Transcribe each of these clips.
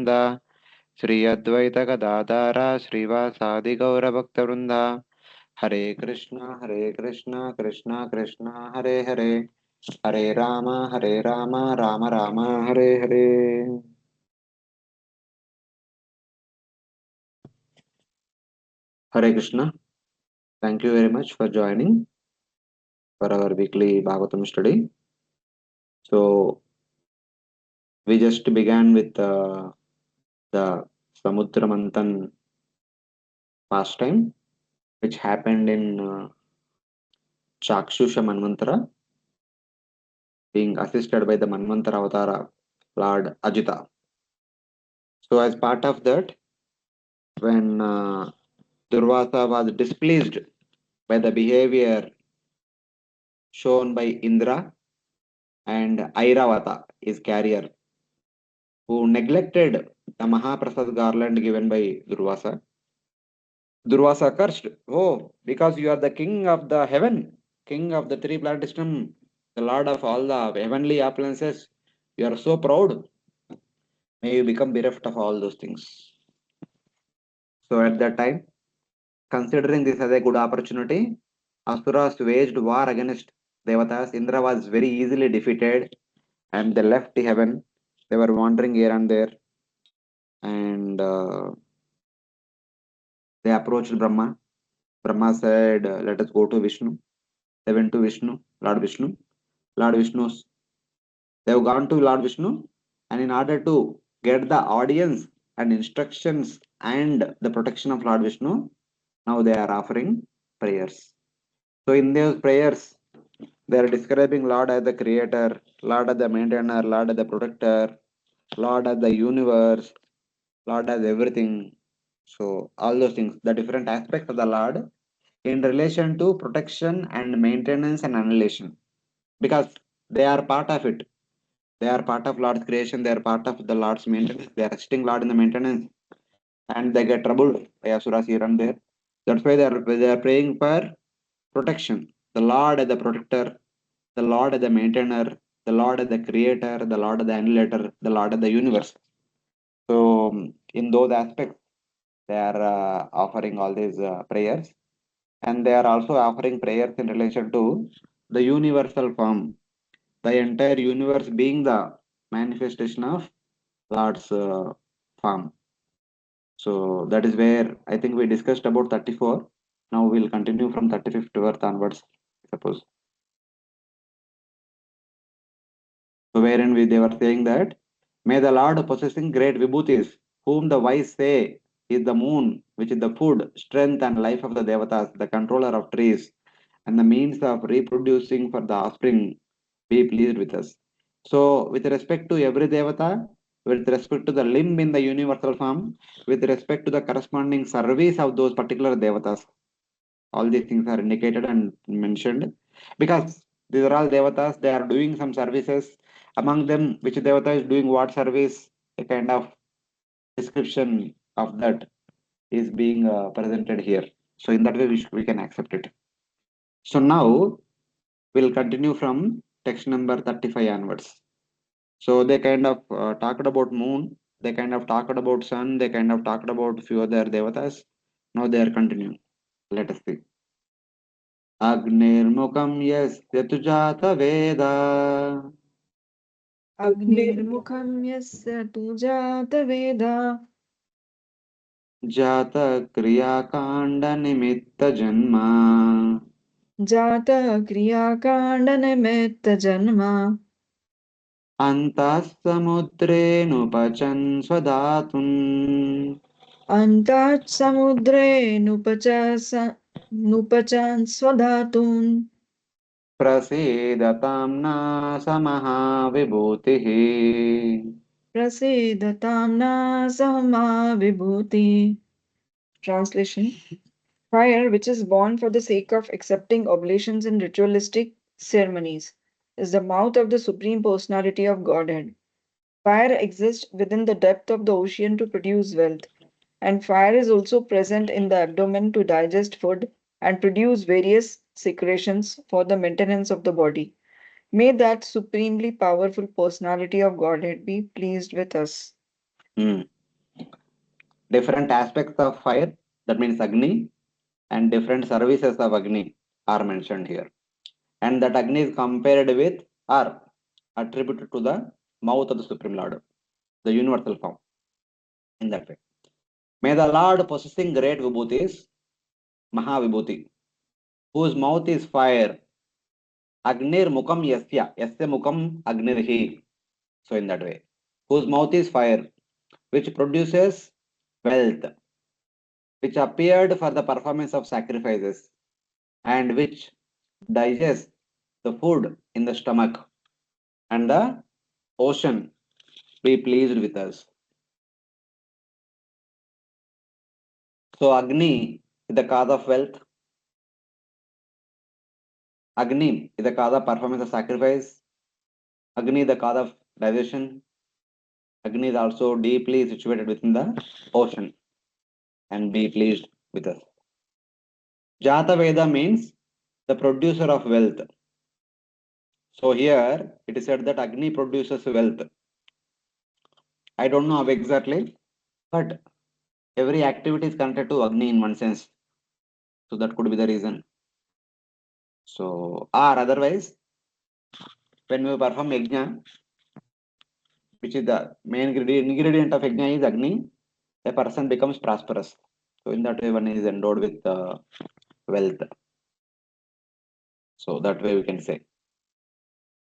Vrinda Sri Advaita Gadadara Srivasadi Gaura Bhakta Vrinda Hare Krishna Krishna Krishna Hare Hare Hare Rama Rama Rama Hare Hare. Hare Krishna. Thank you very much for joining for our weekly Bhagavatam study. So we just began with the Samudra Manthan pastime, which happened in Chakshusha Manvantara, being assisted by the Manvantara Avatara, Lord Ajita. So as part of that, when Durvasa was displeased by the behavior shown by Indra and Airavata, his carrier, who neglected the Mahaprasad garland given by Durvasa. Durvasa cursed, "Oh, because you are the king of the heaven, king of the three planet system, the lord of all the heavenly appearances, you are so proud. May you become bereft of all those things." So at that time, considering this as a good opportunity, Asuras waged war against Devatas. Indra was very easily defeated and they left the heaven. They were wandering here and there and they approached Brahma. Brahma said, "Let us go to Vishnu." They went to Vishnu, Lord Vishnu. Lord Vishnu's they have gone to Lord Vishnu, and in order to get the audience and instructions and the protection of Lord Vishnu, now they are offering prayers. So in those prayers, they are describing Lord as the creator, Lord as the maintainer, Lord as the protector, Lord as the universe, Lord as everything. So all those things, the different aspects of the Lord in relation to protection and maintenance and annihilation, because they are part of it. They are part of Lord's creation. They are part of the Lord's maintenance. They are assisting Lord in the maintenance, and they get troubled by asuras here and there. That's why they are praying for protection. The Lord as the protector, the Lord as the maintainer, the Lord as the creator, the Lord as the annihilator, the Lord as the universe. So in those aspects, they are offering all these prayers, and they are also offering prayers in relation to the universal form, the entire universe being the manifestation of Lord's form. So that is where I think we discussed about 34. Now we'll continue from 35th verse onwards, suppose. So wherein they were saying that, may the Lord possessing great vibhutis, whom the wise say is the moon, which is the food, strength, and life of the Devatas, the controller of trees, and the means of reproducing for the offspring, be pleased with us. So, with respect to every Devata, with respect to the limb in the universal form, with respect to the corresponding service of those particular Devatas, all these things are indicated and mentioned because these are all Devatas, they are doing some services. Among them, which Devata is doing what service, a kind of description of that is being presented here. So, in that way, we can accept it. So, now we'll continue from text number 35 onwards. So they kind of talked about moon, they kind of talked about sun, they kind of talked about few other devatas. Now they are continuing. Let us see. Agnirmukam yasya tujata veda अग्निर्मुखं यस्य तु जातवेदा jata kriya kanda nimitta janma जातः क्रियाकाण्डनिमित्तजन्म antas samudre nupachan swadatun अन्तात् समुद्रे नुपचान् स्वधातून् prasedatam na samaha vibhutihi. प्रसीदतां न सहमा विभूति. Translation. Fire, which is born for the sake of accepting oblations in ritualistic ceremonies, is the mouth of the Supreme Personality of Godhead. Fire exists within the depth of the ocean to produce wealth, and fire is also present in the abdomen to digest food and produce various secretions for the maintenance of the body. May that supremely powerful personality of Godhead be pleased with us. Different aspects of fire, that means Agni, and different services of Agni are mentioned here. And that Agni is compared with or attributed to the mouth of the Supreme Lord, the universal form, in that way. May the Lord possessing great Vibhutis, Mahavibhuti, whose mouth is fire, Agnir Mukam Yasya, Yasya Mukam Agnirhi. So, in that way, whose mouth is fire, which produces wealth, which appeared for the performance of sacrifices, and which digests the food in the stomach, and the ocean be pleased with us. So, Agni is the cause of wealth. Agni is the cause of performance of sacrifice. Agni is the cause of digestion. Agni is also deeply situated within the ocean and be pleased with us. Jata Veda means the producer of wealth. So here it is said that Agni produces wealth. I don't know how exactly, but every activity is connected to Agni in one sense. So that could be the reason. So, or otherwise, when we perform yajna, which is the main ingredient of yajna is Agni, a person becomes prosperous. So in that way, one is endowed with wealth. So that way we can say.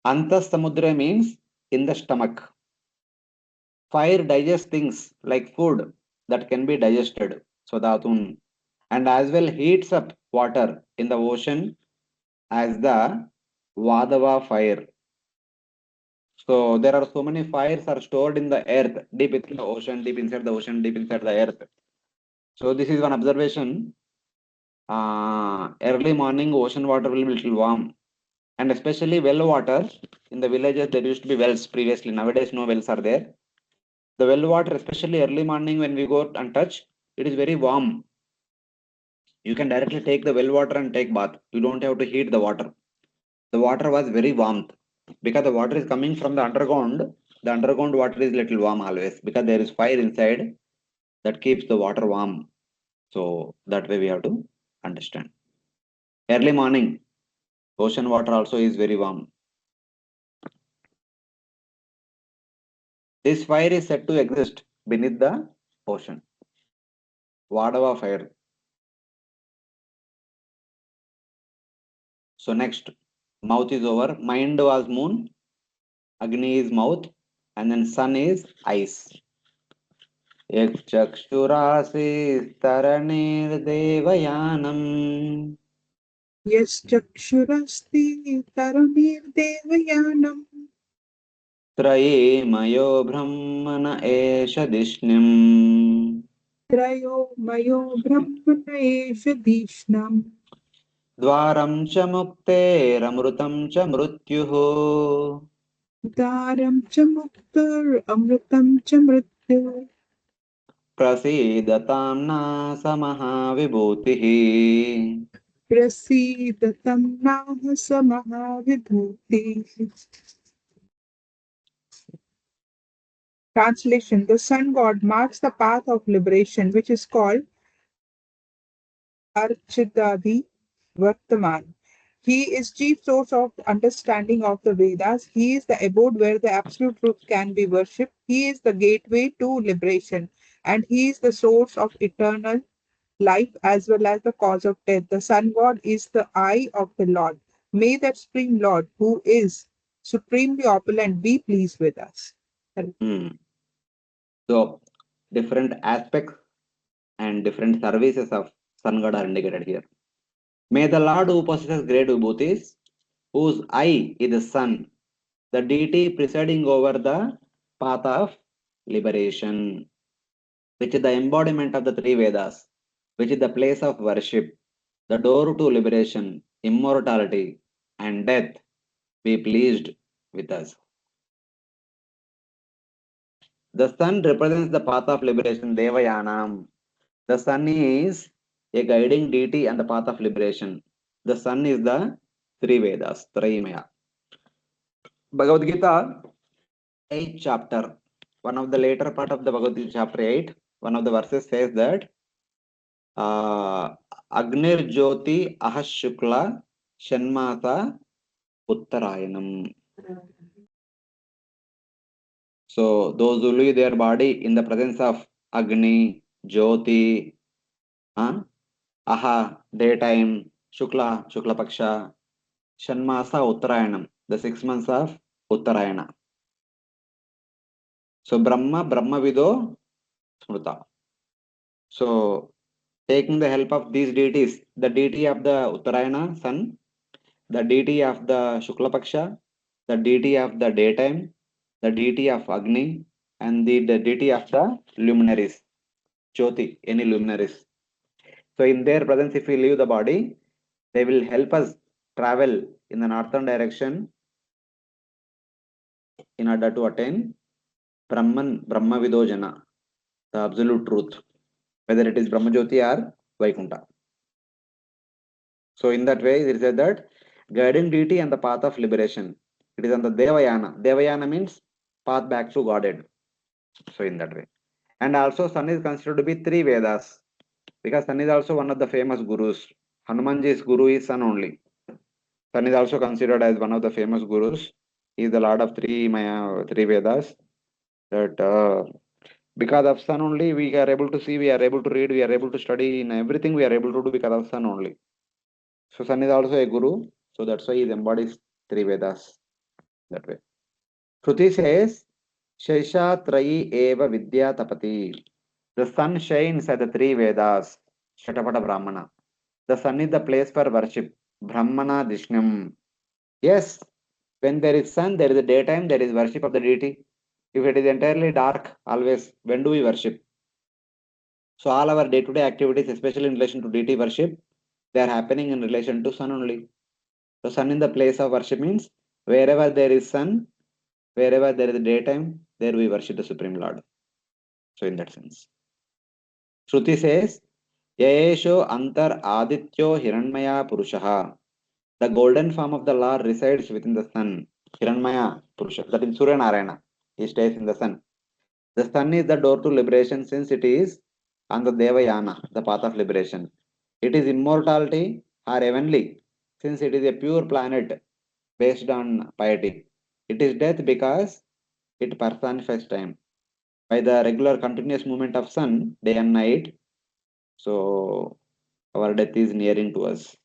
Antas samudra means in the stomach. Fire digests things like food that can be digested. So datun. And as well heats up water in the ocean as the Vadava fire. So there are so many fires are stored in the earth, deep in the ocean, deep inside the ocean, deep inside the earth. So this is one observation. Early morning ocean water will be little warm, and especially well water. In the villages there used to be wells previously. Nowadays no wells are there. The well water, especially early morning when we go and touch, it is very warm. You can directly take the well water and take bath. You don't have to heat the water. The water was very warm because the water is coming from the underground. The underground water is little warm always because there is fire inside that keeps the water warm. So that way we have to understand. Early morning, ocean water also is very warm. This fire is said to exist beneath the ocean. Vadava fire. So next, mouth is over. Mind was moon. Agni is mouth. And then sun is eyes. Yakshakshurasi यश्चक्षुरस्ति तरनिर्देवयानम् त्रयीमयो ब्रह्मण एष दिष्णिम् त्रयोमयो ब्रह्मण एष धीष्णम् द्वारं च मुक्तेरमृतं च मृत्युः दारं च मुक्तोरमृतं च मृत्युः प्रसीदतां नासमहाविभूतिः प्रसीदतं नाह स महाविभूतिः. Translation: The sun god marks the path of liberation, which is called Architadi Vartaman. He is chief source of understanding of the Vedas. He is the abode where the absolute truth can be worshipped. He is the gateway to liberation, and he is the source of eternal life as well as the cause of death. The sun god is the eye of the Lord. May that supreme Lord, who is supremely opulent, be pleased with us. So different aspects and different services of sun god are indicated here. May the Lord who possesses great vibhutis, whose eye is the sun, the deity presiding over the path of liberation, which is the embodiment of the three Vedas, which is the place of worship, the door to liberation, immortality, and death, be pleased with us. The sun represents the path of liberation, Devayanam. The sun is a guiding deity and the path of liberation. The sun is the three Vedas, Trayimaya. Bhagavad Gita, 8th chapter, one of the later part of the Bhagavad Gita chapter 8, one of the verses says that Agnir Jyoti Ahas Shukla Shanmasa Uttarayanam. So those who leave their body in the presence of Agni, Jyoti, Aha, daytime, Shukla, Shukla Paksha, Shanmasa Uttarayanam, the 6 months of Uttarayana. So Brahma Vido Smruta. So taking the help of these deities, the deity of the Uttarayana sun, the deity of the Shukla Paksha, the deity of the daytime, the deity of Agni, and the deity of the luminaries, Jyoti, any luminaries. So in their presence, if we leave the body, they will help us travel in the northern direction in order to attain Brahma Vidojana, the absolute truth, whether it is Brahma Jyoti or Vaikuntha. So in that way, it is said that guiding deity and the path of liberation. It is on the Devayana. Devayana means path back to Godhead. So in that way. And also Sun is considered to be 3 Vedas. Because Sun is also one of the famous gurus. Hanumanji's guru is Sun only. Sun is also considered as one of the famous gurus. He is the lord of 3 Vedas. That because of Sun only we are able to see, we are able to read, we are able to study, in everything we are able to do because of Sun only. So Sun is also a guru. So that's why he embodies 3 Vedas. That way. Shruti says, Shaisha Trayi Eva Vidya Tapati. The sun shines at the 3 Vedas. Shatapata Brahmana. The sun is the place for worship. Brahmana Dishnam. Yes, when there is sun, there is a daytime, there is worship of the deity. If it is entirely dark, always, when do we worship? So all our day-to-day activities, especially in relation to deity worship, they are happening in relation to sun only. So sun in the place of worship means wherever there is sun, wherever there is daytime, there we worship the Supreme Lord. So in that sense. Shruti says, Yayesho Antar Adityo Hiranmaya Purushaha. The golden form of the Lord resides within the sun. Hiranmaya Purusha. That is Surya Narayana. He stays in the sun. The sun is the door to liberation since it is on the Devayana, the path of liberation. It is immortality or heavenly since it is a pure planet based on piety. It is death because it personifies time. By the regular continuous movement of sun, day and night, so our death is nearing to us.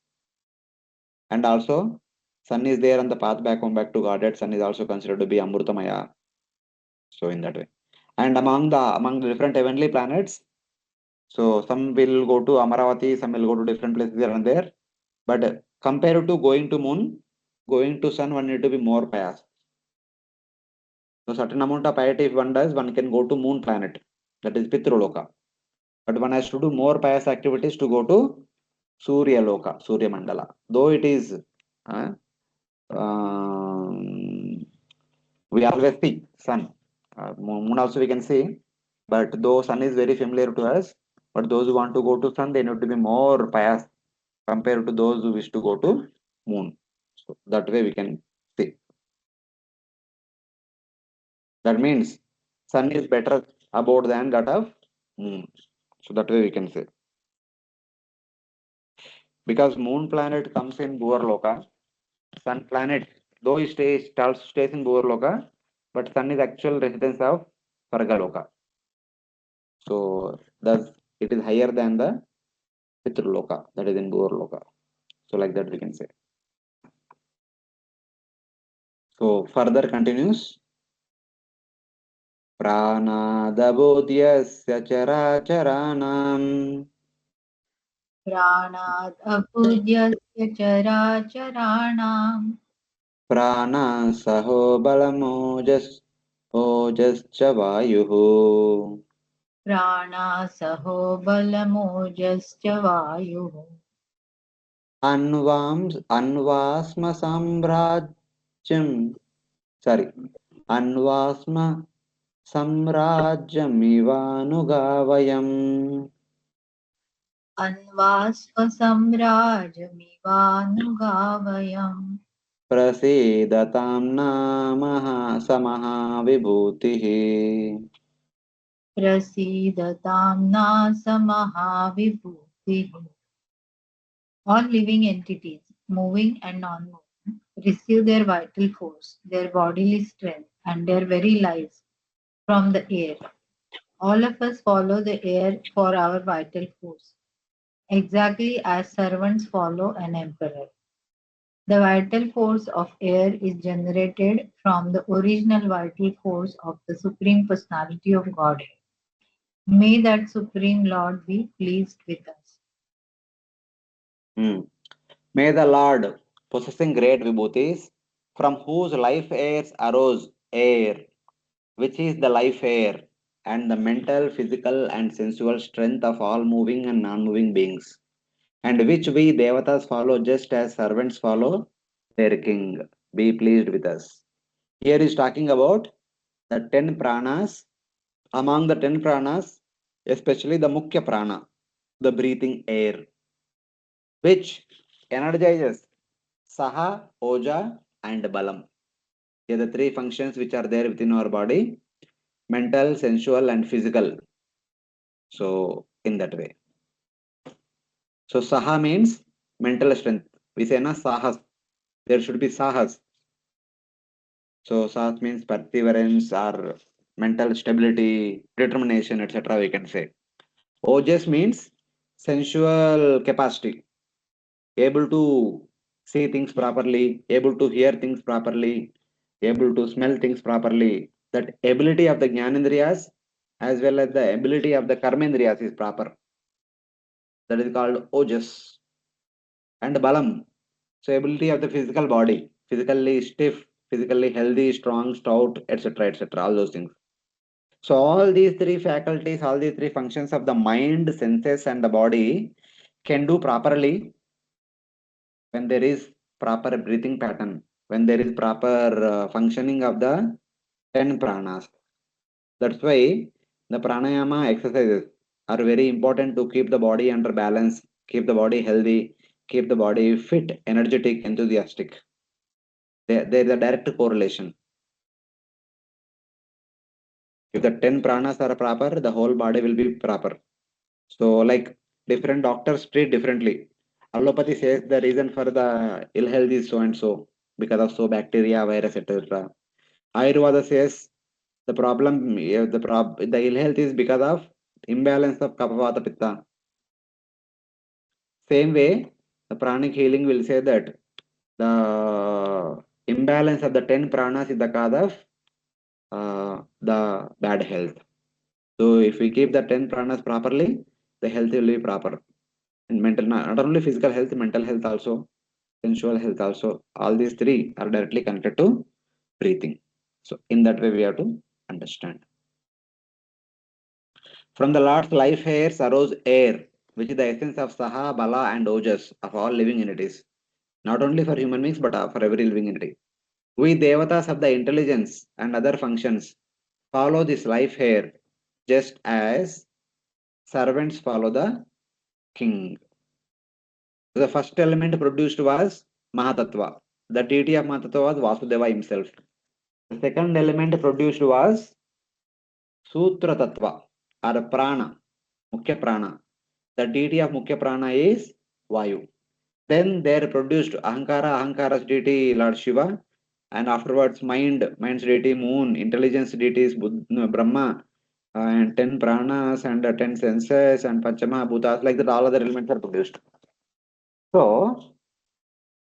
And also, sun is there on the path back home back to Godhead. Sun is also considered to be Amrutamaya. So in that way. And among the different heavenly planets, so some will go to Amaravati, some will go to different places here and there. But compared to going to moon, going to sun, one need to be more pious. So certain amount of piety if one does, one can go to moon planet. That is Pitroloka. But one has to do more pious activities to go to Surya Loka, Surya Mandala. Though it is, we always see sun. Moon also we can see. But though sun is very familiar to us, but those who want to go to sun, they need to be more pious compared to those who wish to go to moon. So that way we can see. That means sun is better abode than that of moon. So that way we can say. Because moon planet comes in Bhuvarloka, sun planet, though it also stays in Bhuvarloka, but sun is actual residence of Svargaloka. So thus it is higher than the Pitraloka, that is in Bhuvarloka. So like that we can say. So further continues. Pranadabodhyasya characharanam प्राणादपूज्यस्य चराचराणाम् प्राणासहो ओजश्च वायुः प्राणासहो बलमोजश्च वायुः अन्वास्म साम्राज्यं अन्वास्म साम्राज्यमिवानुगावयम् अन्वास्वसम्राजमिवानुगावयम् प्रसीदतां नामः स महाविभूतिः प्रसीदतां नासमहाविभूतिः. All living entities, moving and non-moving, receive their vital force, their bodily strength, and their very lives from the air. All of us follow the air for our vital force, exactly as servants follow an emperor. The vital force of air is generated from the original vital force of the Supreme Personality of Godhead. May that Supreme Lord be pleased with us. May the Lord, possessing great vibhutis, from whose life airs arose air, which is the life air, and the mental, physical, and sensual strength of all moving and non moving beings, and which we Devatas follow just as servants follow their king. Be pleased with us. Here is talking about the 10 pranas. Among the 10 pranas, especially the Mukhya prana, the breathing air, which energizes Saha, Oja, and Balam. Here are the three functions which are there within our body: mental, sensual, and physical. So, in that way. So, Saha means mental strength. We say na Sahas. There should be Sahas. So, Sahas means perseverance or mental stability, determination, etc. We can say. Ojas means sensual capacity, able to see things properly, able to hear things properly, able to smell things properly. That ability of the Jnanendriyas as well as the ability of the Karmendriyas is proper. That is called Ojas. And Balam, so ability of the physical body, physically stiff, physically healthy, strong, stout, etc., etc., all those things. So all these three faculties, all these three functions of the mind, senses, and the body can do properly when there is proper breathing pattern, when there is proper functioning of the 10 pranas. That's why the pranayama exercises are very important to keep the body under balance, keep the body healthy, keep the body fit, energetic, enthusiastic. There is a direct correlation. If the 10 pranas are proper, the whole body will be proper. So, like different doctors treat differently. Allopathy says the reason for the ill health is so and so because of so bacteria, virus, etc. Ayurveda says the problem, the ill health is because of imbalance of kapha vata pitta. Same way, the pranic healing will say that the imbalance of the 10 pranas is the cause of the bad health. So if we keep the 10 pranas properly, the health will be proper. And mental, not only physical health, mental health also, sensual health also. All these three are directly connected to breathing. So in that way, we have to understand. From the Lord's life hairs arose air, which is the essence of Saha, Bala, and Ojas of all living entities. Not only for human beings, but for every living entity. We Devatas of the intelligence and other functions follow this life hair just as servants follow the king. The first element produced was Mahatattva. The deity of Mahatattva was Vasudeva himself. The second element produced was Sutra Tattva or Prana, Mukhya Prana. The deity of Mukhya Prana is Vayu. Then there produced Ahankara's deity Lord Shiva, and afterwards mind's deity Moon, intelligence deities Brahma, and 10 pranas and 10 senses and Panchamaha Bhutas, like that all other elements are produced. So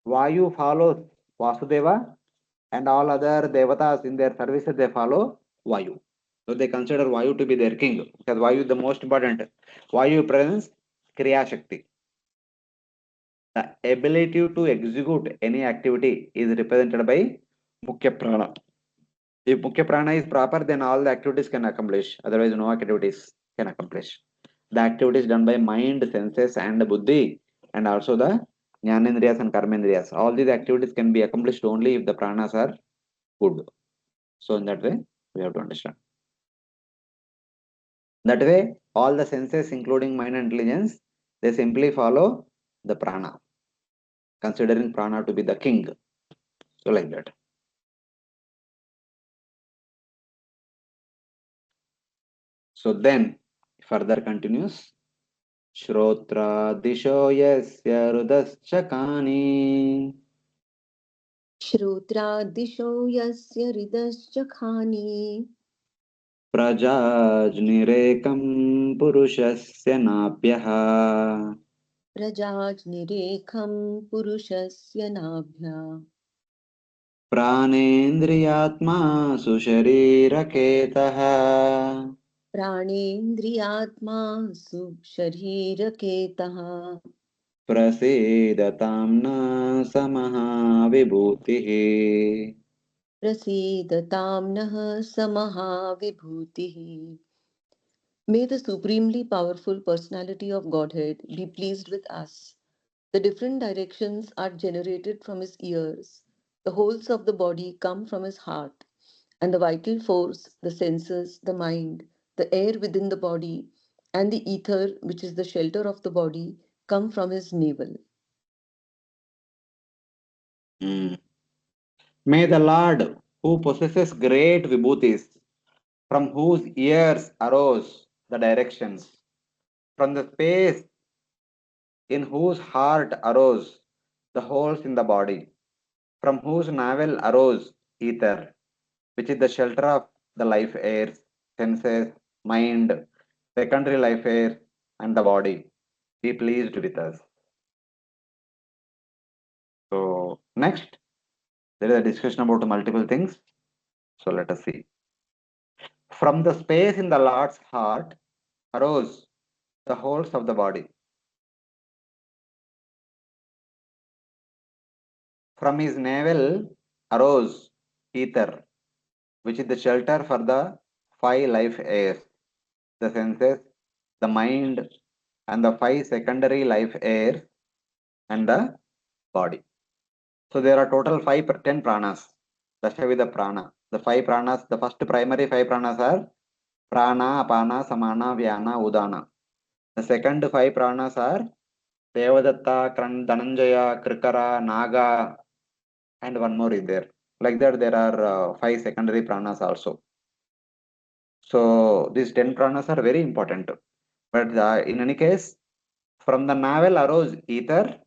Vayu follows Vasudeva and all other devatas in their services they follow Vayu. So they consider Vayu to be their king because Vayu is the most important. Vayu presents Kriya Shakti. The ability to execute any activity is represented by Mukhya Prana. If Mukhya Prana is proper, then all the activities can accomplish. Otherwise, no activities can accomplish. The activities done by mind, senses, and buddhi, and also the jnanendriyas and karmendriyas. All these activities can be accomplished only if the pranas are good. So, in that way, we have to understand. That way, all the senses, including mind and intelligence, they simply follow the prana, considering prana to be the king. So, like that. So then further continues. Shrotra disho yasya rudascha श्रोत्रादिशो यस्य हृदश्च खानि प्रजाज्निरेकं पुरुषस्य नाभ्यः प्रजाज्निरेखं पुरुषस्य नाभ्या प्राणेन्द्रियात्मा सुशरीरकेतः प्राणेन्द्रियात्मा सुशरीरकेतः प्रसीदतां न समहाविभूतिः. प्रसीदतां नः स महाविभूतिः. May the supremely powerful personality of Godhead be pleased with us. The different directions are generated from his ears. The wholes of the body come from his heart, and the vital force, the senses, the mind, the air within the body, and the ether, which is the shelter of the body, come from his navel. May the Lord, who possesses great vibhutis, from whose ears arose the directions, from the space in whose heart arose the holes in the body, from whose navel arose ether, which is the shelter of the life airs, senses, mind, secondary life air, and the body, be pleased with us. So, next, there is a discussion about multiple things. So, let us see. From the space in the Lord's heart arose the wholes of the body. From his navel arose ether, which is the shelter for the five life airs, the senses, the mind, and the five secondary life airs, and the body. So there are total 10 pranas. Dashavida prana. The five pranas, the first primary five pranas are prana, apana, samana, vyana, udana. The second five pranas are Devadatta, Dhananjaya, Krikara, Naga, and one more is there. Like that, there are five secondary pranas also. So these 10 pranas are very important. But in any case, from the navel arose ether,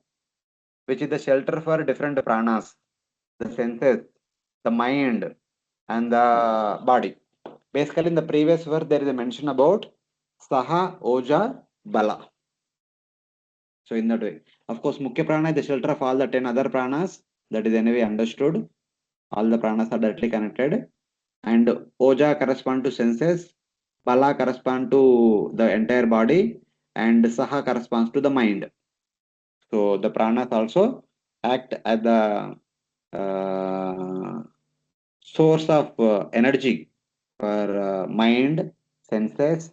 which is the shelter for different pranas, the senses, the mind, and the body. Basically, in the previous verse, there is a mention about Saha, Oja, Bala. So, in that way, of course, Mukhya Prana is the shelter of all the 10 other pranas. That is anyway understood. All the pranas are directly connected. And Oja correspond to senses, Bala correspond to the entire body, and Saha corresponds to the mind. So, the pranas also act as the source of energy for mind, senses,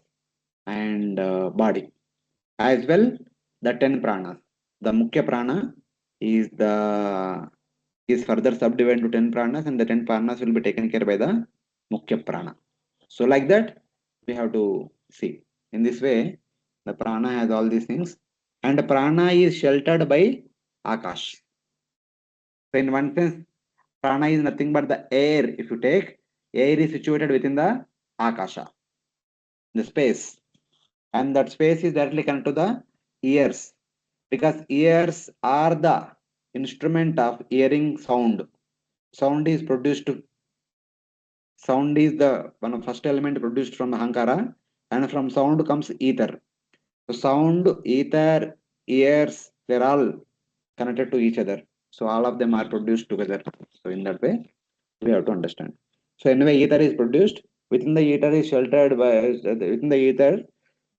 and body. As well, the 10 pranas. The Mukhya prana is further subdivided to 10 pranas, and the 10 pranas will be taken care by the Mukhya prana. So, like that, we have to see. In this way, the prana has all these things, and the prana is sheltered by Akash. So, in one sense, prana is nothing but the air. If you take, air is situated within the Akasha, the space, and that space is directly connected to the ears, because ears are the instrument of hearing sound. Sound is produced. Sound is the one of first element produced from Ahankara, and from sound comes ether. So sound, ether, ears, they're all connected to each other. So all of them are produced together. So in that way, we have to understand. So anyway, ether is produced. Within the ether is sheltered by within the ether,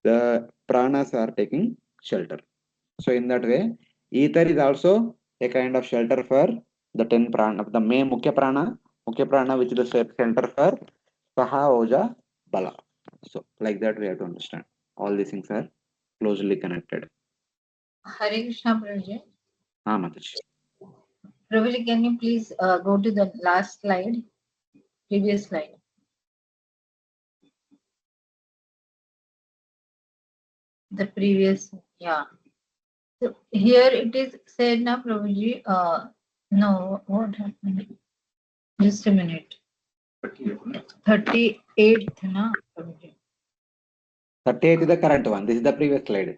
the pranas are taking shelter. So in that way, ether is also a kind of shelter for the 10 prana, the main Mukhya prana, which is the center for Saha, Oja, Bala. So like that, we have to understand. All these things are closely connected. Hare Krishna, Prabhuji. Mataji. Prabhuji, can you please go to the last slide, previous slide? The previous, yeah. So here it is said now, Prabhuji, no, what happened? Just a minute. 38th, na, Prabhuji. 38 is the current one. This is the previous slide.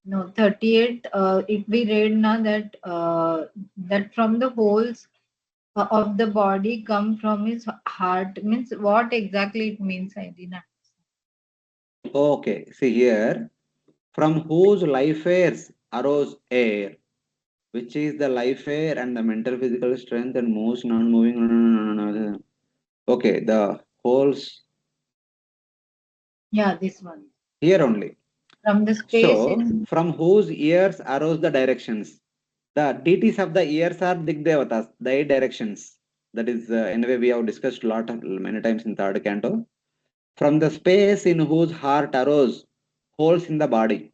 No, 38, if we read now that from the holes of the body come from his heart, means what exactly it means, I didn't. Okay, see here. From whose life airs arose air, which is the life air and the mental physical strength and most non-moving. Okay, the holes Yeah, this one. here only. From the space So, in, from whose ears arose the directions? The deities of the ears are Devatas, the 8 directions. That is, anyway, we have discussed many times in third canto. From the space in whose heart arose holes in the body.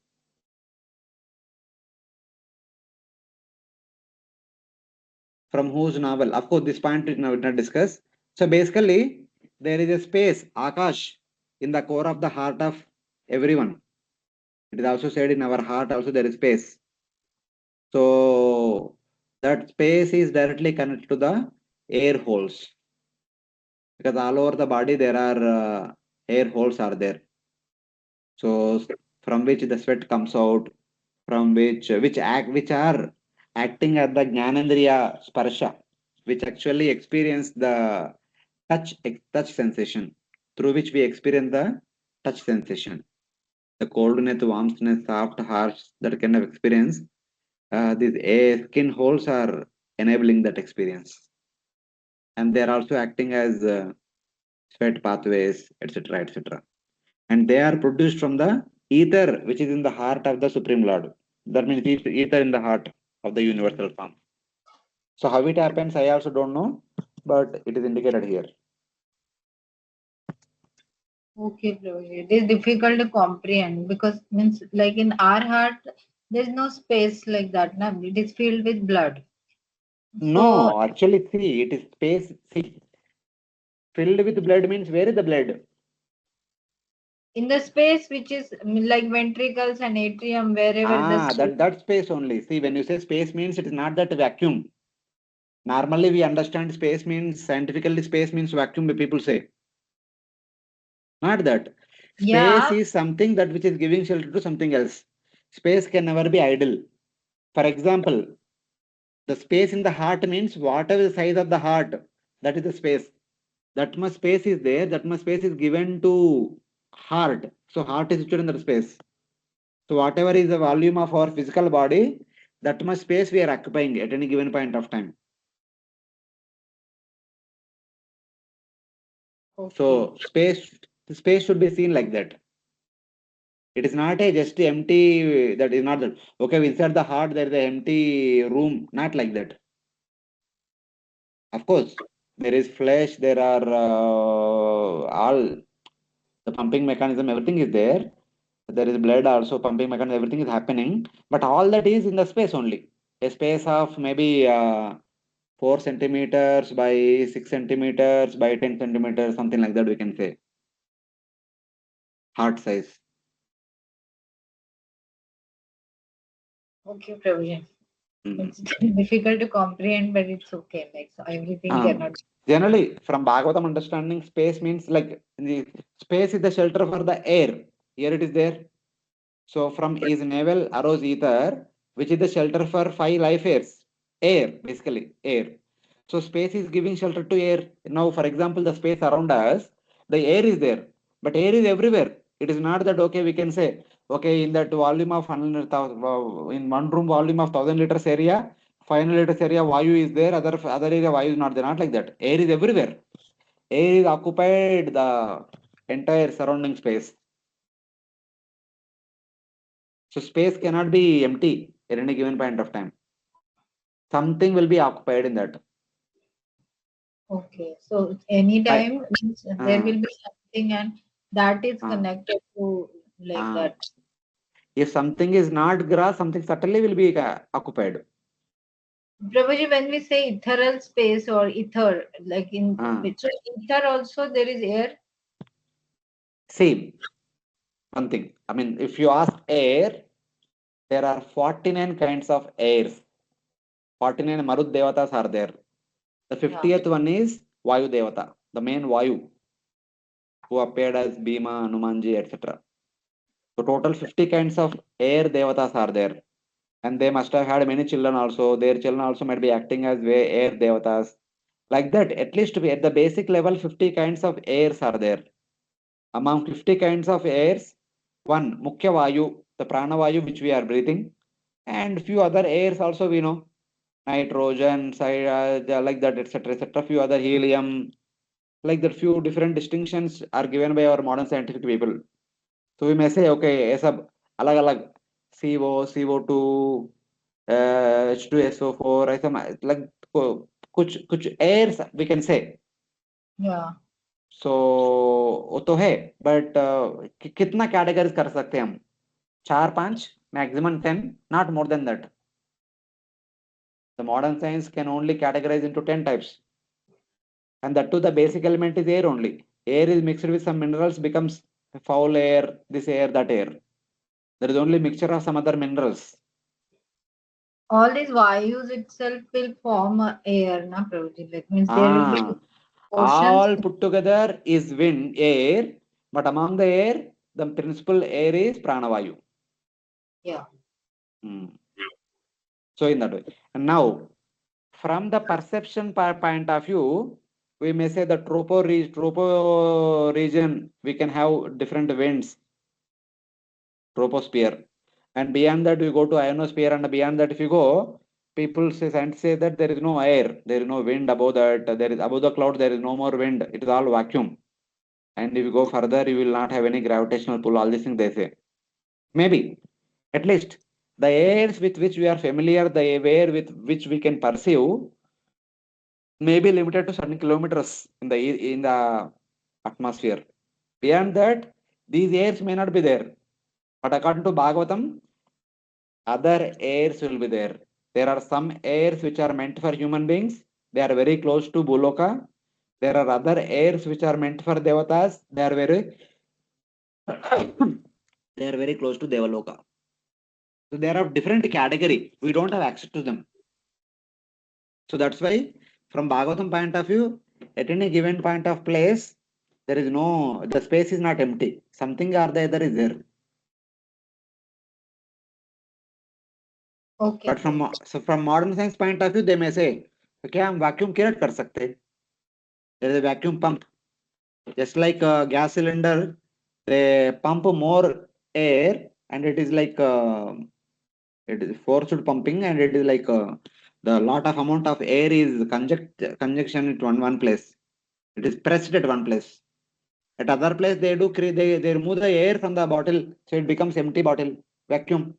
From whose novel? Of course, this point we did not discuss. So basically, there is a space, Akash, in the core of the heart of everyone. It is also said in our heart also there is space. So that space is directly connected to the air holes because all over the body there are air holes are there. So from which the sweat comes out, from which are acting at the Jnanendriya Sparsha, which actually experience the touch sensation, through which we experience the touch sensation. The coldness, warmness, soft, harsh, that kind of experience. These skin holes are enabling that experience, and they are also acting as sweat pathways, etc., etc. And they are produced from the ether, which is in the heart of the Supreme Lord. That means ether in the heart of the universal form. So how it happens, I also don't know, but it is indicated here. okay, Prabhuji. It is difficult to comprehend because means like in our heart, there's no space like that. Na? It is filled with blood. So No, actually, see, it is space. See, filled with blood means where is the blood? in the space which is like ventricles and atrium, wherever the That space only. See, when you say space means it is not that vacuum. Normally, we understand space means scientifically space means vacuum. People say not that. Space yeah, is something that which is giving shelter to something else. Space can never be idle. For example, the space in the heart means whatever the size of the heart, that is the space. That much space is there. That much space is given to heart. So heart is situated in that space. So whatever is the volume of our physical body, that much space we are occupying at any given point of time. okay, So space should be seen like that. It is not a just empty. That is not that. Okay, inside the heart there is an empty room. Not like that. Of course, there is flesh. There are all the pumping mechanism. Everything is there. There is blood also. Pumping mechanism. Everything is happening. But all that is in the space only. A space of maybe 4 centimeters by 6 centimeters by 10 centimeters, something like that we can say. Heart size. okay, Prabhuji. Mm. It's difficult to comprehend, but it's okay. Like so everything Um, cannot. Generally, from Bhagavatam understanding, space means like the space is the shelter for the air. Here it is there. So from his navel arose ether, which is the shelter for 5 life airs. Air, basically, air. So space is giving shelter to air. Now, for example, the space around us, the air is there, but air is everywhere. It is not that okay, we can say, okay, in that volume of 100,000, in one room volume of 1,000 liters area, 500 liters area, Vayu is there, other area Vayu is not there. Not like that. Air is everywhere. Air is occupied the entire surrounding space. So space cannot be empty at any given point of time. Something will be occupied in that. Okay, so anytime means there Uh, will be something, and that is uh, connected to like uh. that. If something is not grass, something certainly will be occupied. Prabhuji, when we say ethereal space or ether, like in Uh, so ether also there is air. Same, one thing. I mean, if you ask air, there are 49 kinds of airs. 49 Marut Devatas are there. The Yeah. 50th one is Vayu Devata, the main Vayu. who appeared as Bhima, Hanumanji, etc. So total 50 kinds of air devatas are there. And they must have had many children also. Their children also might be acting as air devatas. Like that, at least at the basic level, 50 kinds of airs are there. Among 50 kinds of airs, one, Mukhya Vayu, the Prana Vayu which we are breathing, and few other airs also we know. Nitrogen, like that, etc., etc. Few other helium, like that. Few different distinctions are given by our modern scientific people. So we may say, okay, ये सब अलग अलग CO, CO2, H2SO4, ऐसा like कुछ कुछ airs we can say. Yeah. So वो तो है, but कितना categories कर सकते हैं हम? 4-5, maximum 10, not more than that. The modern science can only categorize into 10 types. And that too, the basic element is air only. Air is mixed with some minerals, becomes foul air, this air, that air. There is only mixture of some other minerals. All these vayus itself will form a air, na Prabhuji? Like means there will be portions. All put together is wind, air, but among the air, the principal air is pranavayu. Yeah. So in that way. And now, from the perception point of view, we may say the tropo region, we can have different winds, troposphere. And beyond that, we go to ionosphere, and beyond that, if you go, people say, scientists say that there is no air, there is no wind above that, there is above the cloud, there is no more wind, it is all vacuum. And if you go further, you will not have any gravitational pull, all these things they say. Maybe, at least, the airs with which we are familiar, the air with which we can perceive, may be limited to certain kilometers in the atmosphere. Beyond that, these airs may not be there. But according to Bhagavatam, other airs will be there. There are some airs which are meant for human beings. They are very close to Buloka. There are other airs which are meant for Devatas. They are very they are very close to Devaloka. So they are of different category. We don't have access to them. So that's why, from Bhagavatam point of view, at any given point of place, there is no, the space is not empty. Something or the other is there. Okay. But from modern science point of view, they may say, okay, हम vacuum create कर सकते हैं. There is a vacuum pump. Just like a gas cylinder, they pump more air, and it is like it is forced pumping, and it is like the lot of amount of air is conjunction at one place. It is pressed at one place. At other place, they do they remove the air from the bottle, so it becomes empty bottle, vacuum.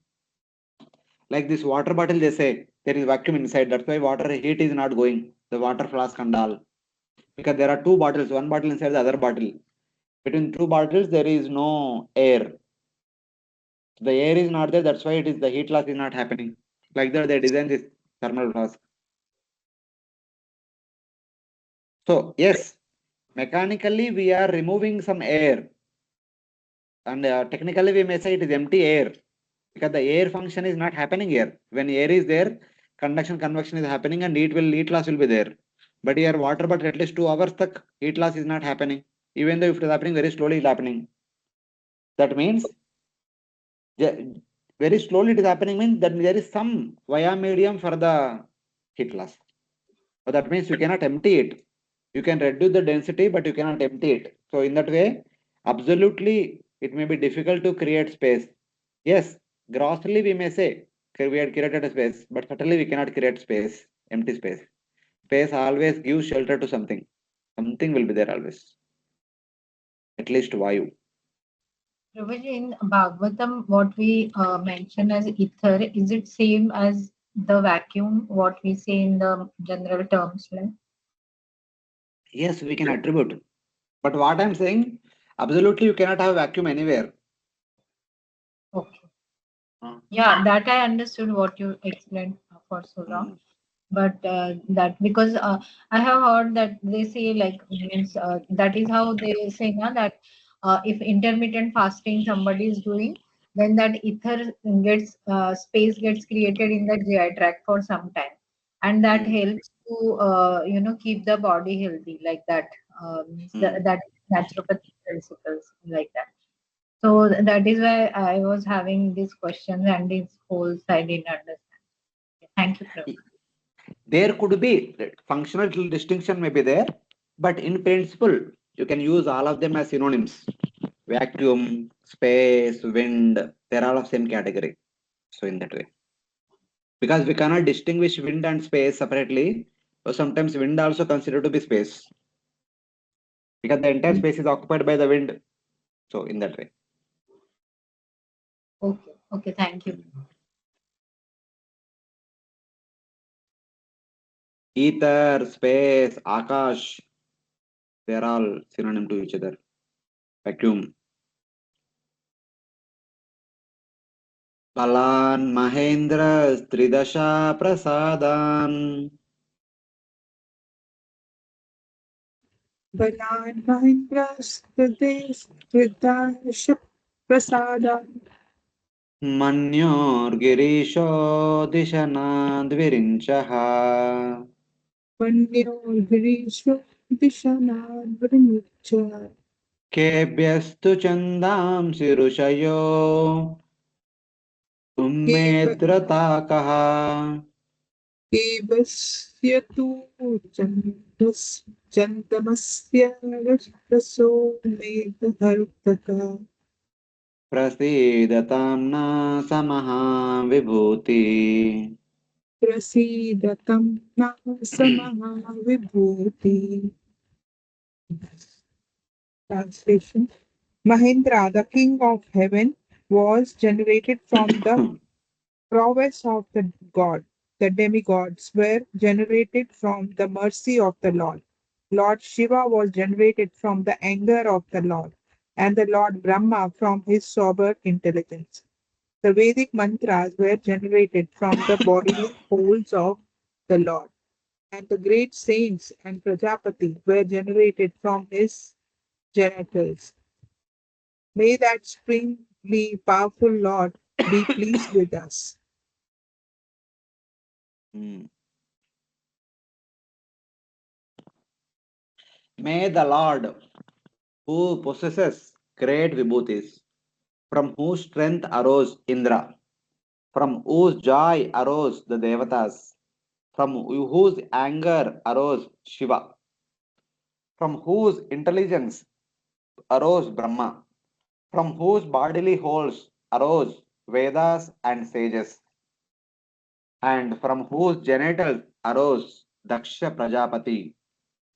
Like this water bottle, they say there is vacuum inside. That's why water heat is not going. The water flask and all, because there are two bottles, one bottle inside the other bottle. Between two bottles, there is no air. The air is not there. That's why it is the heat loss is not happening. Like that, they design this thermal flask. So yes, mechanically we are removing some air, and technically we may say it is empty air, because the air function is not happening here. When air is there, conduction convection is happening, and heat loss will be there. But here water, but at least 2 hours stuck, heat loss is not happening. Even though if it is happening very slowly, it is happening. That means very slowly it is happening, means that there is some via medium for the heat loss. So that means you cannot empty it. You can reduce the density, but you cannot empty it. So in that way, absolutely, it may be difficult to create space. Yes, grossly we may say we had created a space, but certainly we cannot create space, empty space. Space always gives shelter to something. Something will be there always. At least Vayu. Prabhuji, in Bhagavatam, what we mention as ether, is it same as the vacuum, what we say in the general terms? Like? Yes, we can attribute. But what I'm saying, absolutely you cannot have vacuum anywhere. Okay. Yeah, that I understood what you explained for so long. But that because I have heard that they say like means that is how they say now that if intermittent fasting somebody is doing, then that ether gets space gets created in the GI tract for some time, and that helps to keep the body healthy like that. Means that naturopathic principles like that. So that is why I was having these questions and this whole side didn't understand. Thank you, Prabhu. There could be functional distinction may be there, but in principle, you can use all of them as synonyms. Vacuum, space, wind, they're all of same category. So in that way, because we cannot distinguish wind and space separately, so sometimes wind also considered to be space because the entire space is occupied by the wind. So in that way, Okay, okay, thank you. ether, space, akash, they're all synonym to each other. Vacuum. Balan Mahendra Tridasha Prasadan. Balan Mahindras Pradesh Vriddasha Prasada Manyorgirisho Dishanadvirinchaha. Panyo Grisho Dishana Brahmacha केभ्यस्तु छन्दांसि ऋषयो उम्मेत्रताकः Kevasya tu Chandamasya Raso Medhartaka प्रसीदतां न समहाविभूति Prasidatam Nasamaha Vibhuti. Translation. Mahendra, the king of heaven, was generated from the prowess of the god. The demigods were generated from the mercy of the Lord. Lord Shiva was generated from the anger of the Lord, and the Lord Brahma from his sober intelligence. The Vedic mantras were generated from the bodily wholes of the Lord, and the great saints and Prajapati were generated from his genitals. May that supremely powerful Lord be pleased with us. May the Lord, who possesses great vibhutis, from whose strength arose Indra, from whose joy arose the Devatas, from whose anger arose Shiva, from whose intelligence arose Brahma, from whose bodily holes arose Vedas and sages, and from whose genitals arose Daksha Prajapati,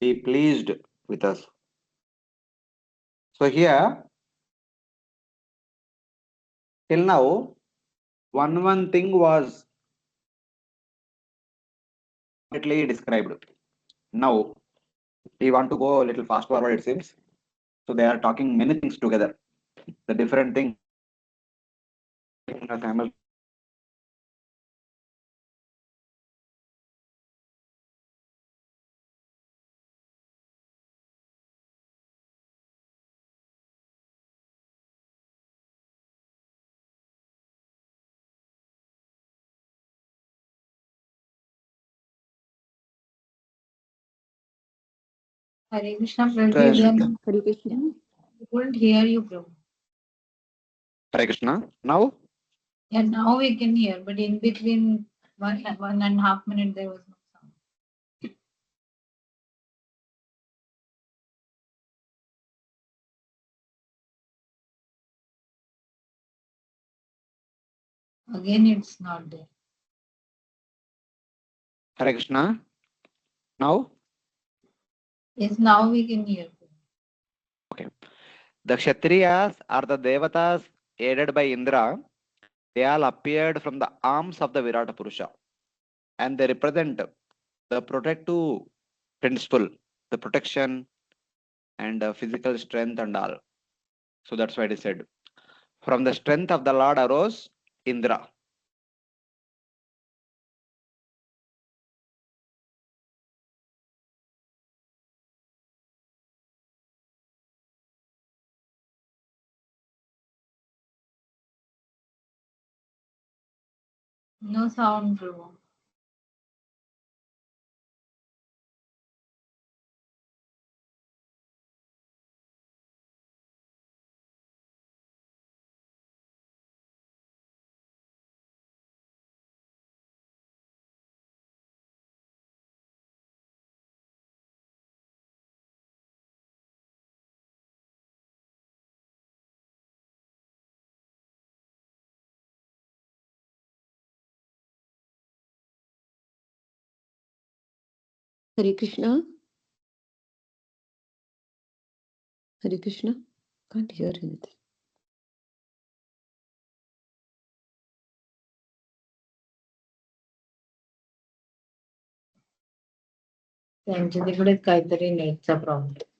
be pleased with us. So here, till now, one thing was completely described. Now, we want to go a little fast forward, it seems. So they are talking many things together. The different things. Hare Krishna, Prabhu. We are not Hare Krishna. able to hear you, Prabhu. Hare Krishna. Now, Yeah, now we can hear, but in between 1.5 minutes there was no sound. Again, it's not there. Hare Krishna. Now, Yes, now we can hear. okay. The Kshatriyas are the Devatas aided by Indra. They all appeared from the arms of the Virata Purusha, and they represent the protective principle, the protection and physical strength and all. So that's why it is said. From the strength of the Lord arose Indra. No sound, Prabhu. Hare Krishna. Hare Krishna. Can't hear anything. त्यांच्या तिकडेच काहीतरी नेटचा problem.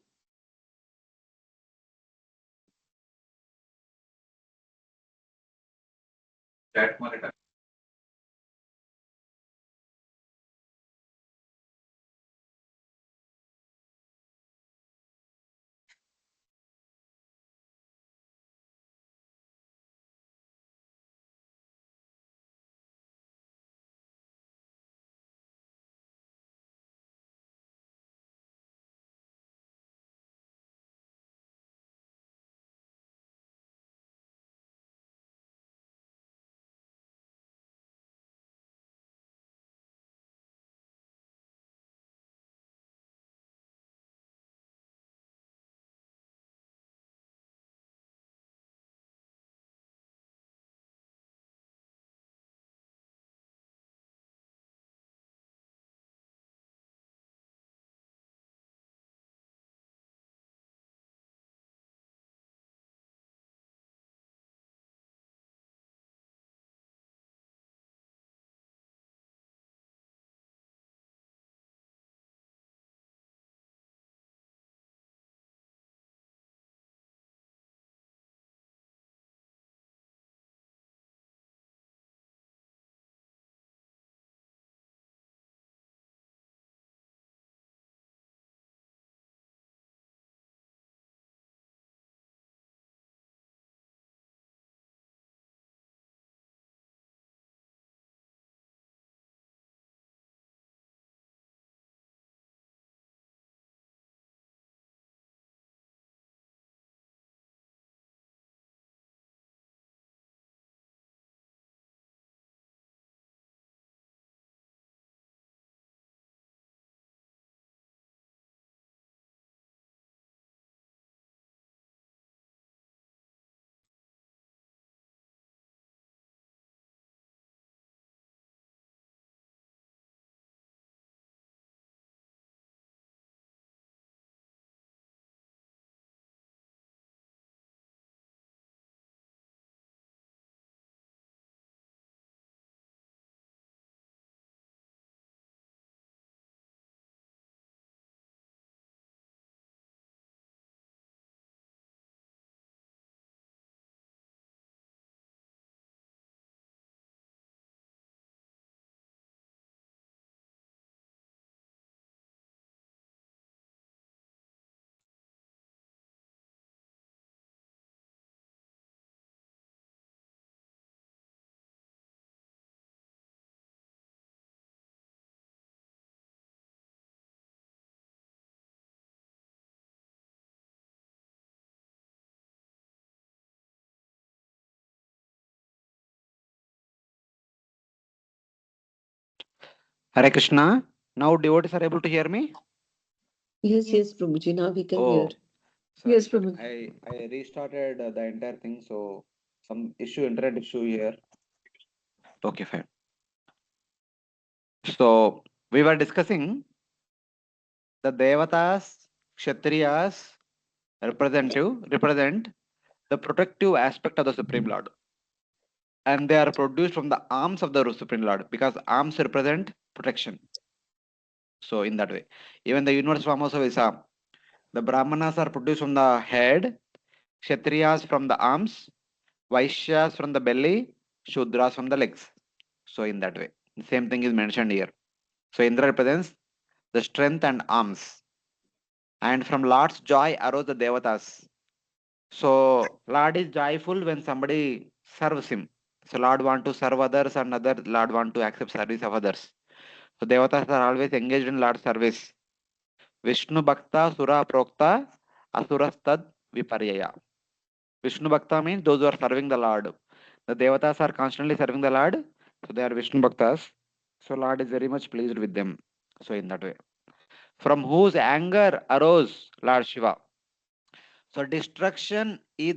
Hare Krishna. Now devotees are able to hear me? Yes, Prabhuji. Now we can hear. Sorry, Yes, sorry. Prabhu. I restarted the entire thing, so some issue, internet issue here. Okay, fine. So we were discussing the Devatas, Kshatriyas represent the protective aspect of the Supreme Lord. And they are produced from the arms of the Supreme Lord because arms represent protection. So in that way, even the universe form also is the Brahmanas are produced from the head, Kshatriyas from the arms, Vaishyas from the belly, Shudras from the legs. So in that way, the same thing is mentioned here. So Indra represents the strength and arms. And from Lord's joy arose the Devatas. So Lord is joyful when somebody serves him. So Lord want to serve others and other Lord want to accept service of others. So Devatas are always engaged in Lord's service. Vishnu Bhakta Sura Prokta Asurastad Viparyaya. Vishnu Bhakta means those who are serving the Lord. The Devatas are constantly serving the Lord. So they are Vishnu Bhaktas. So Lord is very much pleased with them. So in that way. From whose anger arose Lord Shiva. So destruction is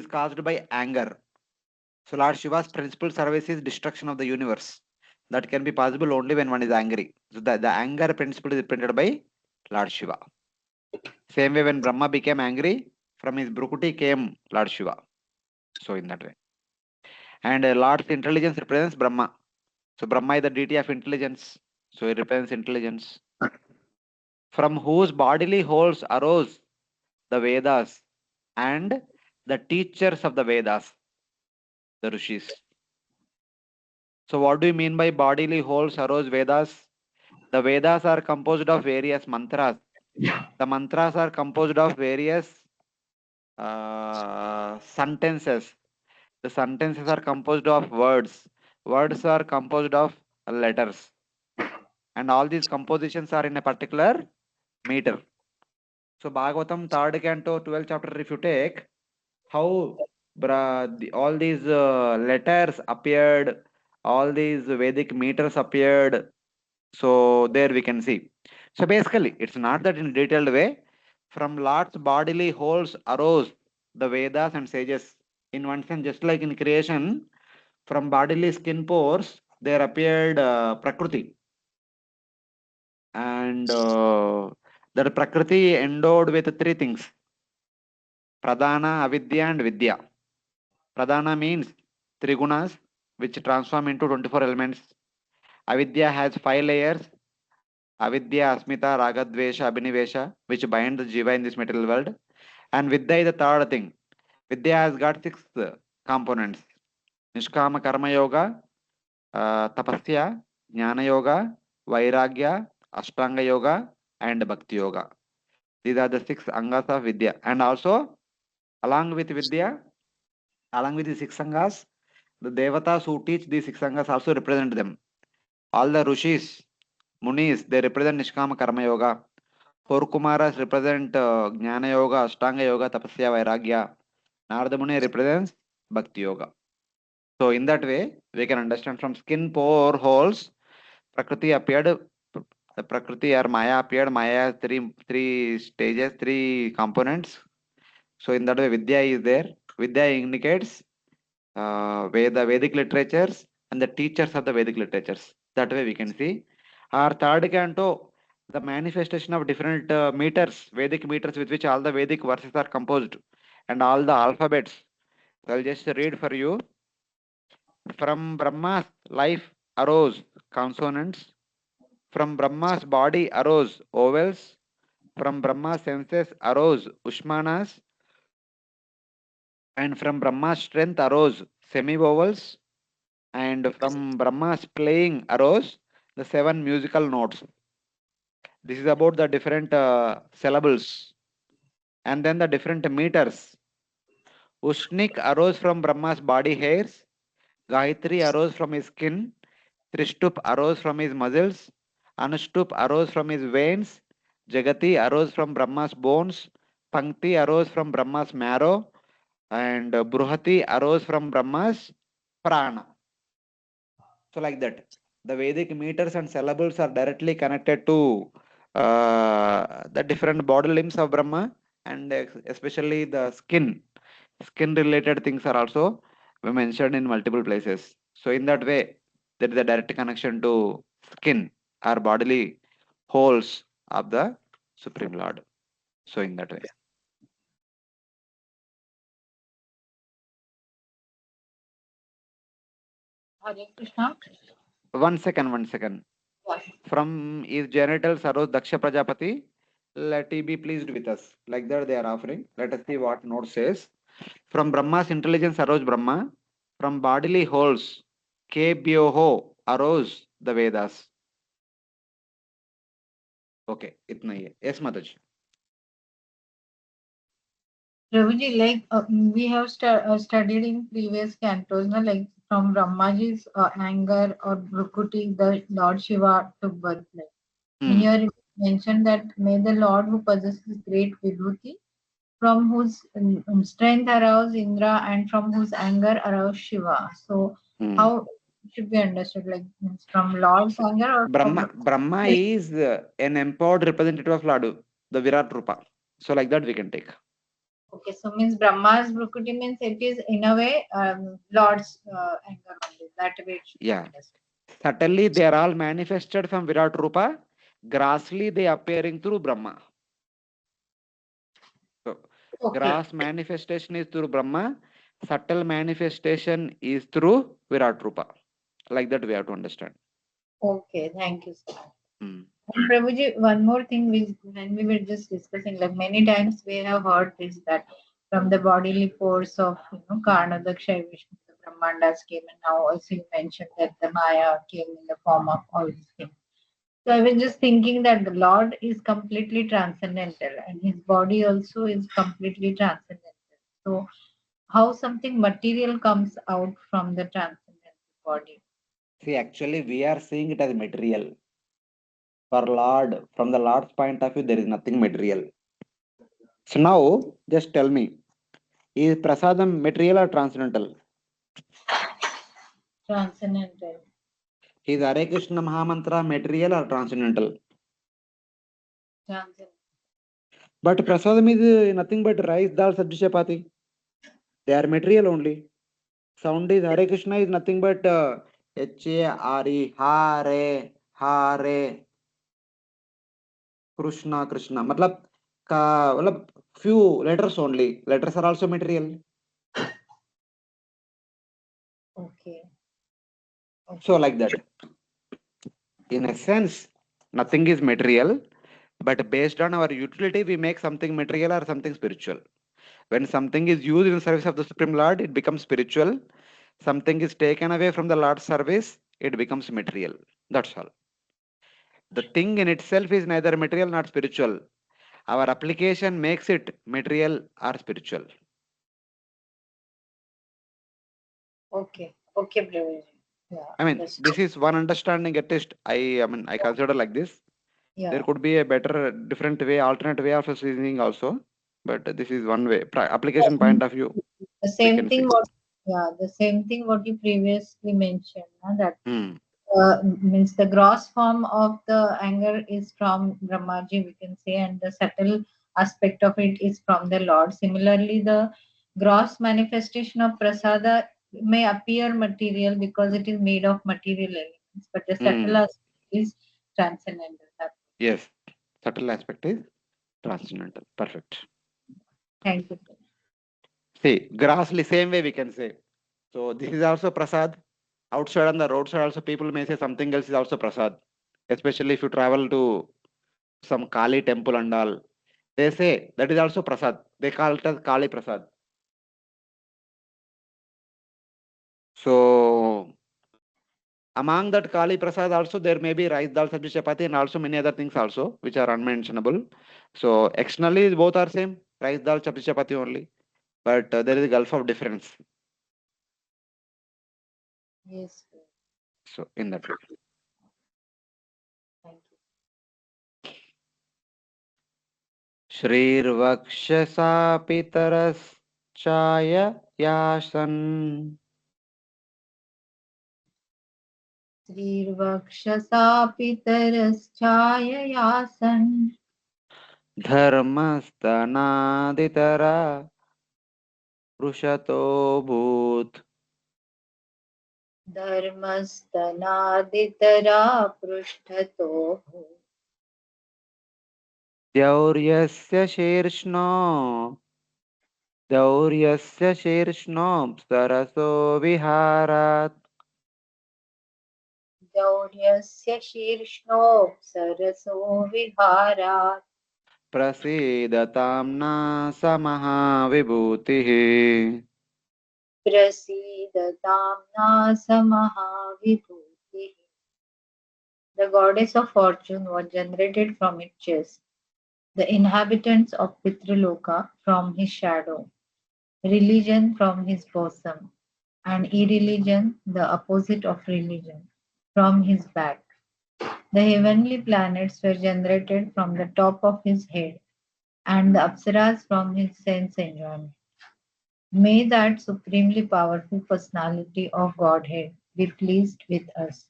caused by anger. So Lord Shiva's principal service is destruction of the universe. That can be possible only when one is angry. So the anger principle is represented by Lord Shiva. Same way when Brahma became angry, from his Brukuti came Lord Shiva. So in that way. And Lord's intelligence represents Brahma. So Brahma is the deity of intelligence. So it represents intelligence. From whose bodily wholes arose the Vedas and the teachers of the Vedas, the Rishis. So what do you mean by bodily wholes arose Vedas? The Vedas are composed of various mantras. The mantras are composed of various sentences. The sentences are composed of words. Words are composed of letters. And all these compositions are in a particular meter. So Bhagavatam, 3rd canto, 12th chapter, if you take, how all these letters appeared, all these Vedic meters appeared. So there we can see. So basically, it's not that in a detailed way. From Lord's bodily wholes arose the Vedas and sages. In one sense, just like in creation, from bodily skin pores, there appeared Prakriti. And that Prakriti endowed with three things: Pradhana, Avidya, and Vidya. Pradhana means three gunas, which transform into 24 elements. Avidya has 5 layers: Avidya, Asmita, Ragadvesha, Abhinivesha, which bind the Jiva in this material world. And Vidya is the third thing. Vidya has got 6 components: Nishkama Karma Yoga, Tapasya, Jnana Yoga, Vairagya, Ashtanga Yoga, and Bhakti Yoga. These are the 6 angas of Vidya. And also, along with Vidya, along with the 6 angas, the Devatas who teach these 6 angas also represent them. All the Rishis, Munis, they represent Nishkama Karma Yoga. 4 Kumaras represent Jnana Yoga, Ashtanga Yoga, Tapasya, Vairagya. Narada Muni represents Bhakti Yoga. So in that way, we can understand from skin pore holes, Prakriti appeared. The Prakriti or Maya appeared. Maya has three stages, three components. So in that way, Vidya is there. Vidya indicates Vedic literatures and the teachers of the Vedic literatures. That way we can see. Our 3rd canto, the manifestation of different meters, Vedic meters with which all the Vedic verses are composed, and all the alphabets. So I'll just read for you. From Brahma's life arose consonants. From Brahma's body arose vowels. From Brahma's senses arose Ushmanas. And from Brahma's strength arose semi-vowels. And from Brahma's playing arose the 7 musical notes. This is about the different syllables. And then the different meters. Ushnik arose from Brahma's body hairs. Gayatri arose from his skin. Trishtup arose from his muscles. Anushtup arose from his veins. Jagati arose from Brahma's bones. Pankti arose from Brahma's marrow. And Bruhati arose from Brahma's prana. So like that, the Vedic meters and syllables are directly connected to the different body limbs of Brahma, and especially the skin. Skin related things are also mentioned in multiple places. So in that way, there is a direct connection to skin or bodily holes of the Supreme Lord. So in that way. Hare Krishna. One second, one second. From his genitals arose Daksha Prajapati. Let he be pleased with us. Like that they are offering. Let us see what note says. From Brahma's intelligence arose Brahma. From bodily holes, Kebyoho arose the Vedas. Okay, itna hi hai. Yes, Mataji. Prabhuji, like we have studied in previous cantos, na, like from Brahmaji's anger or Brukuti, the Lord Shiva took birth. Like. And here it mentioned that may the Lord who possesses great Vibhuti, from whose strength arouse Indra and from whose anger arouse Shiva. So how should be understood? Like means from Lord's anger or from Brahma is an empowered representative of Ladu, the Virat Rupa. So like that we can take. okay, so means Brahma's Brukuti means it is in a way Lord's anger only. That way it should be Yeah. understood. Certainly, they are all manifested from Virat Rupa. Grossly, they appearing through Brahma. So, Okay. gross manifestation is through Brahma. Subtle manifestation is through Virat Rupa. Like that, we have to understand. Okay. Thank you, sir. Hmm. And Prabhuji, one more thing, when we were just discussing, like many times we have heard this that from the bodily pores of Karna, Daksha, Vishnu, the Brahmandas came, and now also you mentioned that the Maya came in the form of all these things. So I was just thinking that the Lord is completely transcendental, and His body also is completely transcendental. So how something material comes out from the transcendental body? See, actually, we are seeing it as material. For Lord, from the Lord's point of view, there is nothing material. So now, just tell me, is prasadam material or transcendental? Transcendental. Is Hare Krishna Mahamantra material or transcendental? Transcendental. But prasadam is nothing but rice, dal, sabji, chapati. They are material only. Sound is Hare Krishna is nothing but H-A-R-E, Hare, Hare, Krishna, Krishna. मतलब few letters only. Letters are also material. Okay. So Okay. like that. In a sense, nothing is material, but based on our utility, we make something material or something spiritual. When something is used in service of the Supreme Lord, it becomes spiritual. Something is taken away from the Lord's service, it becomes material. That's all. The thing in itself is neither material nor spiritual. Our application makes it material or spiritual. Okay. Okay, Prabhuji. Yeah, I mean, understood. this is one understanding at least. I consider like this. There Yeah. could be a better, different way, alternate way of seeing also, but this is one way. Application point of view, The we same can thing see. what the same thing what you previously mentioned, that Hmm. means the gross form of the anger is from Brahmaji, we can say, and the subtle aspect of it is from the Lord. Similarly, the gross manifestation of prasada may appear material because it is made of material elements, but the subtle Hmm. aspect is transcendental. Yes, subtle aspect is transcendental. Perfect. Thank you. See, grossly same way we can say. So this is also prasad. Outside on the roadside also people may say something else is also prasad. Especially if you travel to some Kali temple and all. They say that is also prasad. They call it as Kali Prasad. So among that Kali Prasad also there may be rice, dal, sabji, chapati and also many other things also which are unmentionable. So externally both are same. Rice, dal, sabji, chapati only. But there is a gulf of difference. Yes, sir. So in that way. Thank you. श्रीर्वक्षसा पितरश्चाय यासन् श्रीर्वक्षसा पितरश्चाययासन् धर्मस्तनादितरा पृषतोऽभूत् धर्मस्तनादितरा पृष्ठतो द्यौर्यस्य शीर्ष्णो द्यौर्यस्य शीर्ष्णो सरसो विहारात् गौर्यस्य शीर्ष्णोऽप्सरसो विहारात् प्रसीदतां नासमहाविभूतिः प्रसीदतां नासमहाविभूतिः. The goddess of fortune was generated from its chest, the inhabitants of Pitraloka from his shadow, religion from his bosom, and irreligion, the opposite of religion, from his back. The heavenly planets were generated from the top of his head, and the apsaras from his sense enjoyment. May that supremely powerful personality of Godhead be pleased with us.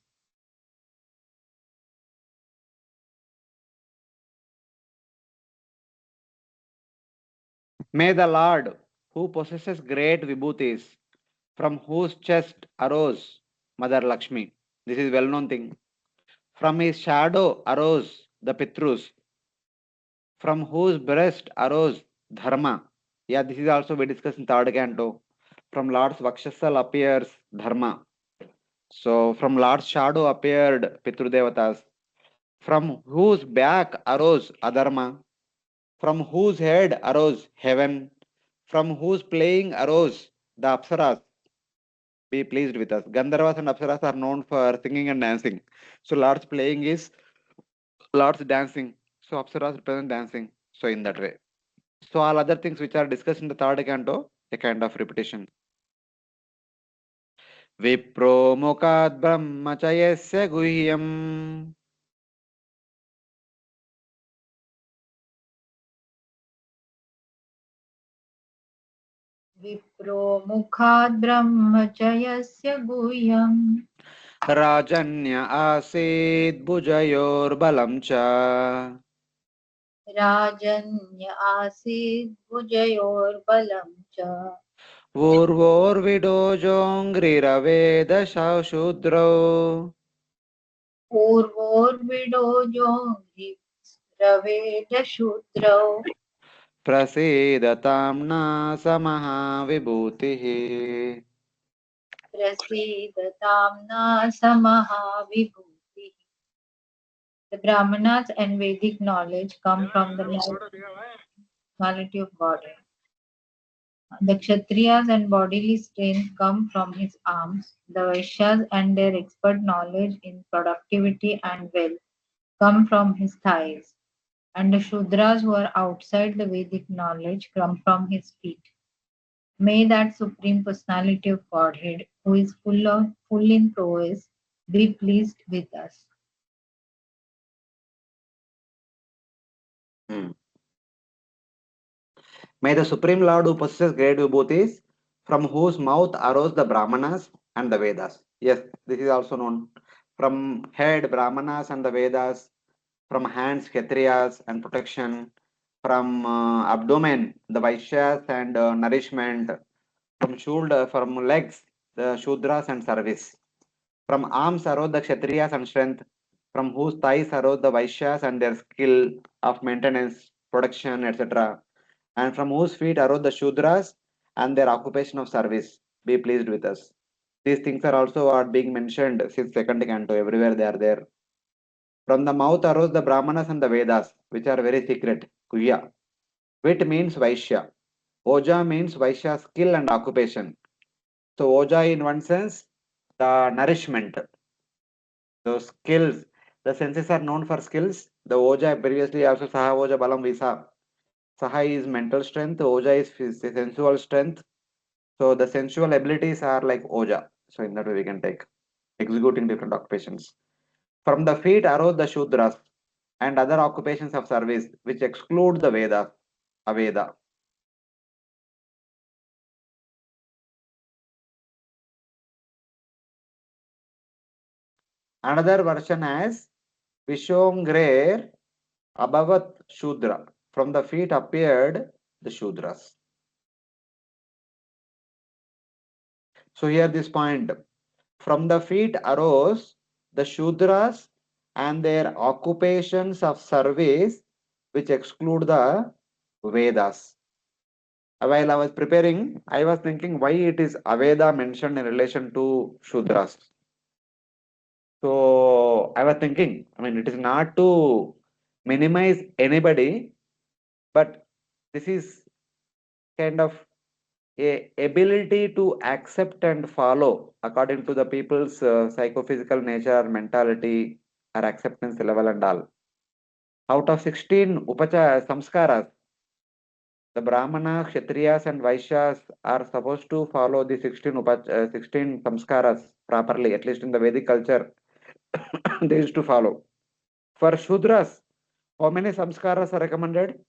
May the Lord, who possesses great vibhutis, from whose chest arose Mother Lakshmi, This is well-known thing. From his shadow arose the Pitrus, from whose breast arose Dharma. Yeah, this is also we discussed in third canto. From Lord's Vakshasal appears Dharma. So from Lord's shadow appeared Pitru Devatas, from whose back arose Adharma, from whose head arose heaven, from whose playing arose the Apsaras. Be pleased with us. Gandharvas and Apsaras are known for singing and dancing. So Lord's playing is Lord's dancing. So Apsaras represent dancing. So in that way. So all other things which are discussed in the third canto, a kind of repetition. Wipro मुखात् ब्रह्मचर्यस्य गुह्यम् विप्रो मुखाद् ब्रह्मचर्यस्य गुह्यम् राजन्य आसीत् भुजयोर्बलं च राजन्य आसीत् भुजयोर्बलं च ऊर्वोर्विडोजोऽङ्घ्रिरवेदशूद्रौ पूर्वोर्विडोजोऽग्निरवेदशूद्रौ प्रसीदतां न समहाविभूतिः प्रसीदतां न समहाविभूतिः. The Brahmanas and Vedic knowledge come from the personality of Godhead. The Kshatriyas and bodily strength come from his arms. The Vaishyas and their expert knowledge in productivity and wealth come from his thighs. And the Shudras who are outside the Vedic knowledge come from his feet. May that Supreme Personality of Godhead, who is full in prowess, be pleased with us. May the Supreme Lord who possesses great vibhutis, from whose mouth arose the Brahmanas and the Vedas. Yes, this is also known. From head, Brahmanas and the Vedas. From hands, Kshatriyas and protection. From abdomen, the Vaishyas and nourishment. From shoulder, from legs, the Shudras and service. From arms arose the Kshatriyas and strength. From whose thighs arose the Vaishyas and their skill of maintenance, production, etc. And from whose feet arose the Shudras and their occupation of service. Be pleased with us. These things are also are being mentioned since second canto. Everywhere they are there. From the mouth arose the Brahmanas and the Vedas, which are very secret. Kuya. Vit means Vaishya. Oja means Vaishya skill and occupation. So Oja in one sense, the nourishment, those skills. The senses are known for skills. The Oja previously also Saha Oja Balam Visa. Saha is mental strength, Oja is sensual strength. So the sensual abilities are like Oja. So in that way we can take executing different occupations. From the feet arose the Shudras and other occupations of service which exclude the Vedas, Aveda. Another version as Vishongrer Abhavat Shudra. From the feet appeared the Shudras. So here this point. From the feet arose the Shudras and their occupations of service which exclude the Vedas. While I was preparing, I was thinking why it is Aveda mentioned in relation to Shudras. So I was thinking, I mean, it is not to minimize anybody, but this is kind of a ability to accept and follow according to the people's psychophysical nature, mentality, or acceptance level and all. Out of 16 samskaras, the Brahmana, Kshatriyas, and Vaishyas are supposed to follow the 16 samskaras properly, at least in the Vedic culture, they used to follow. For Shudras, how many samskaras are recommended?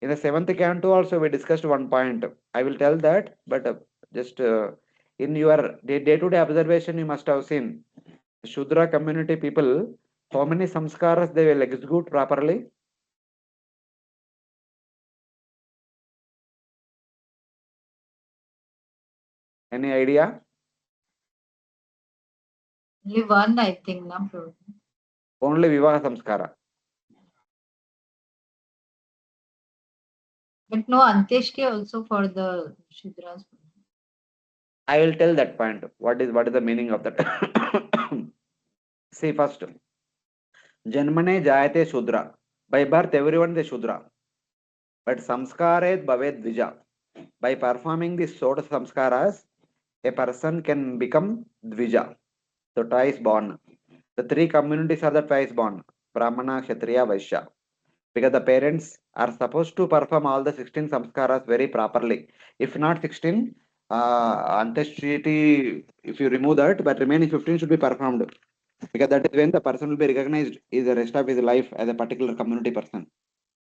In the seventh canto also we discussed one point. I will tell that, but just in your day-to-day observation, you must have seen Shudra community people, how many samskaras they will execute properly? Any idea? Only one, I think, na Prabhu. Only Vivaha Samskara. But no Antyeshti also for the Shudras. I will tell that point. What is the meaning of that? See first. Janmane Jayate Shudra. By birth, everyone is Shudra. But Samskaret Bhaved Dvija. By performing these sort of samskaras, a person can become Dvija. So twice born. The three communities are the twice born. Brahmana, Kshatriya, Vaishya. Because the parents are supposed to perform all the 16 samskaras very properly. If not 16, Antashriti, if you remove that, but remaining 15 should be performed. Because that is when the person will be recognized in the rest of his life as a particular community person.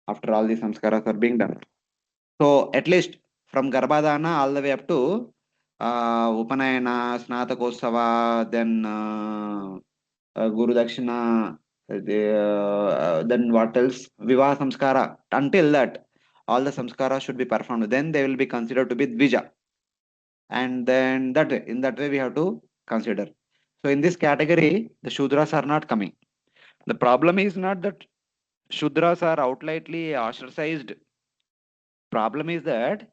After all these samskaras are being done. So at least from Garbhadana all the way up to Upanayana, Snatakotsava, then Guru Dakshina, then what else? Vivaha Samskara. Until that, all the samskara should be performed. Then they will be considered to be Dvija. And then that way, in that way, we have to consider. So in this category, the Shudras are not coming. The problem is not that Shudras are outrightly ostracized. Problem is that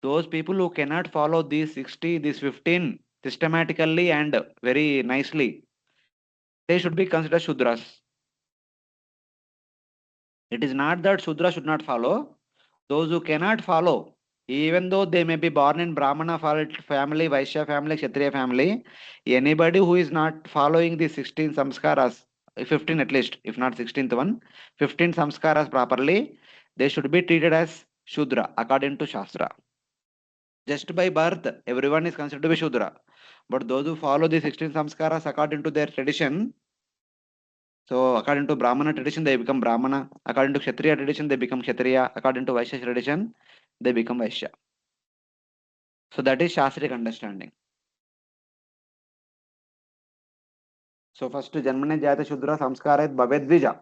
those people who cannot follow these 60, these 15 systematically and very nicely, they should be considered Shudras. It is not that Shudra should not follow. Those who cannot follow, even though they may be born in Brahmana family, Vaishya family, Kshatriya family, anybody who is not following the 16 samskaras, 15 at least, if not 16th one, 15 samskaras properly, they should be treated as Shudra according to Shastra. Just by birth, everyone is considered to be Shudra. But those who follow the 16 samskaras according to their tradition, so according to Brahmana tradition, they become Brahmana. According to Kshatriya tradition, they become Kshatriya. According to Vaishya tradition, they become Vaishya. So that is Shastric understanding. So first, Janmane Jayate Shudra Samskaret Bhaved Dvija.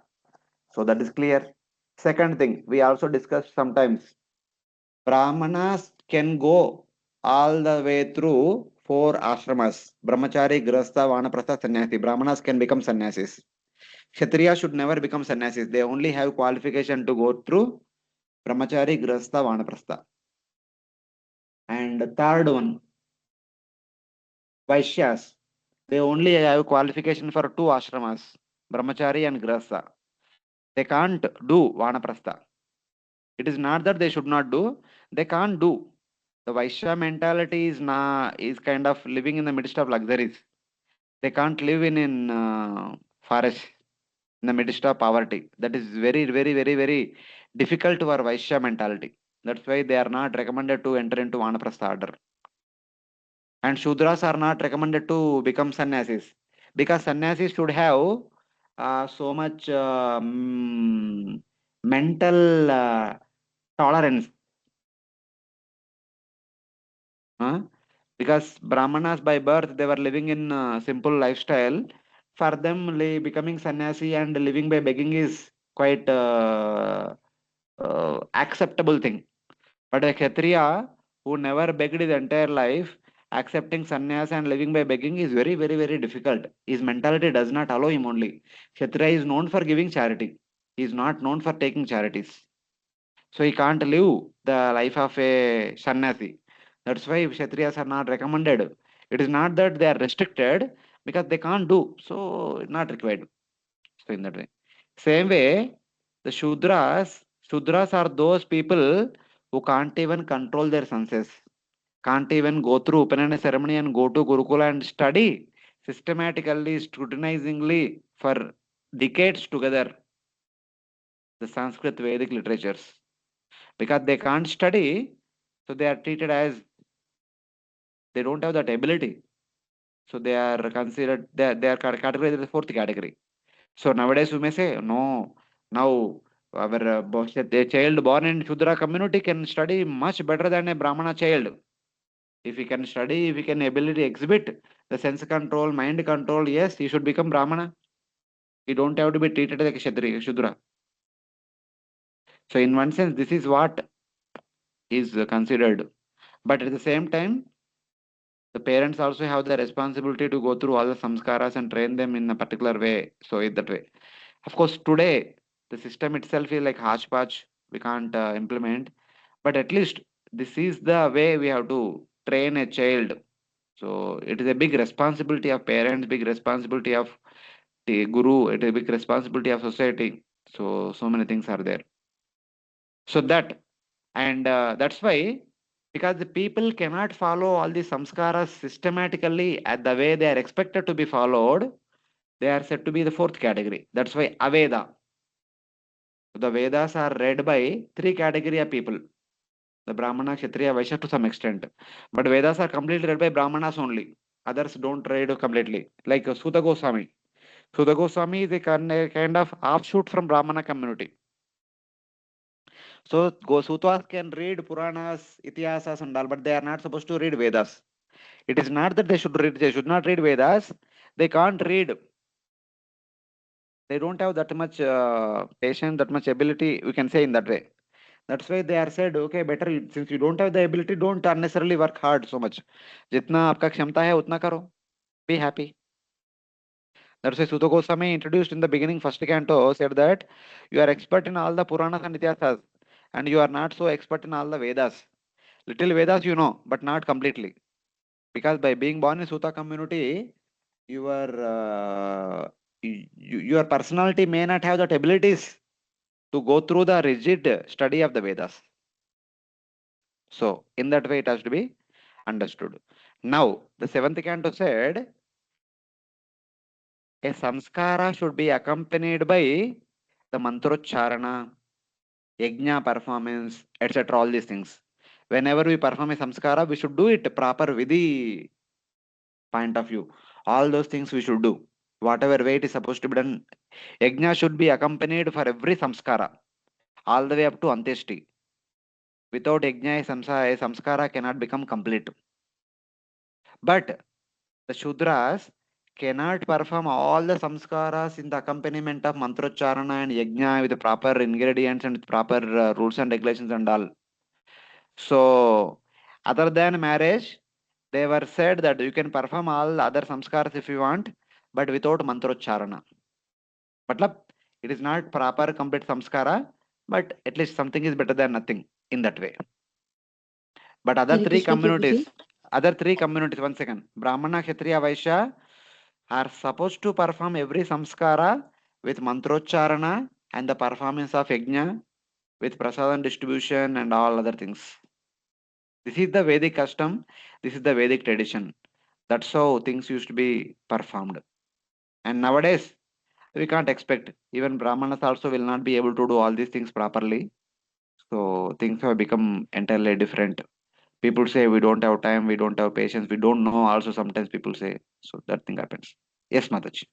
So that is clear. Second thing, we also discussed sometimes. Brahmanas can go all the way through four ashramas. Brahmachari, Grahastha, Vanaprastha, Sannyasi. Brahmanas can become sannyasis. Kshatriya should never become sannyasis. They only have qualification to go through Brahmachari, Grahastha, Vanaprastha. And the third one, Vaishyas. They only have qualification for two ashramas, Brahmachari and Grahastha. They can't do Vanaprastha. It is not that they should not do, they can't do. The Vaishya mentality is kind of living in the midst of luxuries. They can't live in forest in the midst of poverty. That is very, very, very, very difficult to our Vaishya mentality. That's why they are not recommended to enter into Vanaprastha order. And Shudras are not recommended to become sannyasis because sannyasis should have so much mental tolerance. Huh? Because Brahmanas by birth they were living in simple lifestyle. For them, becoming sannyasi and living by begging is quite acceptable thing. But a Kshatriya who never begged his entire life, accepting sannyas and living by begging is very, very, very difficult. His mentality does not allow him only. Kshatriya is known for giving charity. He is not known for taking charities. So he can't live the life of a sannyasi. That's why Kshatriyas are not recommended. It is not that they are restricted because they can't do. So it's not required. So in that way. Same way, the Shudras are those people who can't even control their senses, can't even go through Upanayana ceremony and go to Gurukula and study systematically, scrutinizingly for decades together the Sanskrit Vedic literatures. Because they can't study, so they are treated as they don't have that ability. So they are considered they are categorized as the fourth category. So nowadays we may say no. Now our a child born in Shudra community can study much better than a Brahmana child. If he can study, if he can ability exhibit the sense control, mind control, yes, he should become Brahmana. He don't have to be treated like a Shudra. So in one sense, this is what is considered. But at the same time, The parents also have the responsibility to go through all the samskaras and train them in a particular way. So in that way, of course, today the system itself is like hodgepodge. We can't implement, but at least this is the way we have to train a child. So it is a big responsibility of parents, big responsibility of the guru, it is a big responsibility of society. So many things are there. So that, and that's why, because the people cannot follow all the samskaras systematically at the way they are expected to be followed, they are said to be the fourth category. That's why Aveda. The Vedas are read by three category of people. The Brahmana, Kshatriya, Vaishya to some extent. But Vedas are completely read by Brahmanas only. Others don't read completely. Like Sutta Goswami. Sutta Goswami is a kind of offshoot from Brahmana community. So Sutras can read Puranas, Itihasas and all, but they are not supposed to read Vedas. It is not that they should not read Vedas. They can't read. They don't have that much patience, that much ability, we can say in that way. That's why they are said, okay, better since you don't have the ability, don't unnecessarily work hard so much. जितना आपका क्षमता है उतना करो. Be happy. That's why Sutta Goswami introduced in the beginning, first canto, said that you are expert in all the Puranas and Itihasas, and you are not so expert in all the Vedas. Little Vedas you know, but not completely. Because by being born in Sutta community, your your personality may not have that abilities to go through the rigid study of the Vedas. So in that way, it has to be understood. Now, the seventh canto said a samskara should be accompanied by the mantrocharana, yajna performance, etc. All these things. Whenever we perform a samskara, we should do it proper with the point of view. All those things we should do. Whatever way it is supposed to be done, yajna should be accompanied for every samskara, all the way up to Antyeshti. Without yajna, a samskara cannot become complete. But the Shudras cannot perform all the samskaras in the accompaniment of mantrocharana and yajna with the proper ingredients and with proper rules and regulations and all. So, other than marriage, they were said that you can perform all other samskaras if you want, but without mantrocharana. Matlab, it is not proper complete samskara, but at least something is better than nothing in that way. But Hare Krishna Prabhuji. other three communities, one second, Brahmana, Kshatriya, Vaishya are supposed to perform every samskara with mantrocharana and the performance of yajna with prasadam distribution and all other things. This is the Vedic custom. This is the Vedic tradition. That's how things used to be performed. And nowadays, we can't expect. Even Brahmanas also will not be able to do all these things properly. So things have become entirely different. People say we don't have time, we don't have patience, we don't know. Also, sometimes people say so. That thing happens. Yes, Mataji.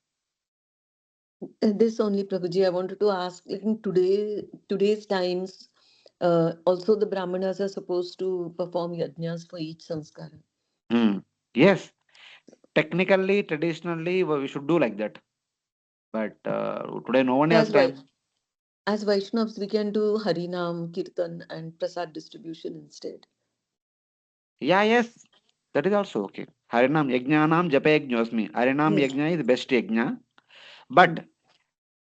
This only, Prabhuji, I wanted to ask, like in today's times, also the Brahmanas are supposed to perform yajnas for each sanskara. Hmm. Yes, technically, traditionally, we should do like that. But today, no one has As time. as Vaishnavas, we can do Harinam, Kirtan, and Prasad distribution instead. Yeah, yes, that is also okay. Harinam Yajnanam Japa Yajnosmi. Harinam Yes. Yajna is best yajna. Hmm. But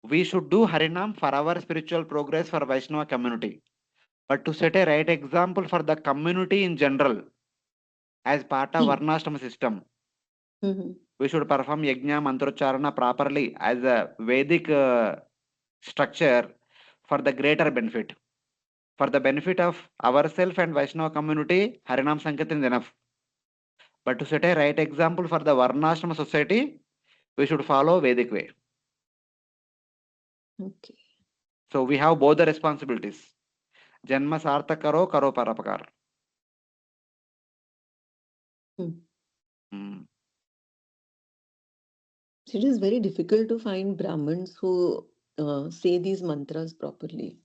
we should do Harinam for our spiritual progress for Vaishnava community. But to set a right example for the community in general, as part of Varnashrama system, Mm-hmm. we should perform Yajna Mantrocharana properly as a Vedic structure for the greater benefit. For the benefit of ourselves and Vaishnava community, Harinam Sankirtan is enough. But to set a right example for the Varnashrama society, we should follow Vedic way. Okay. So we have both the responsibilities. Janma sartha karo parapakar. Hmm. Hmm. So it is very difficult to find Brahmins who say these mantras properly.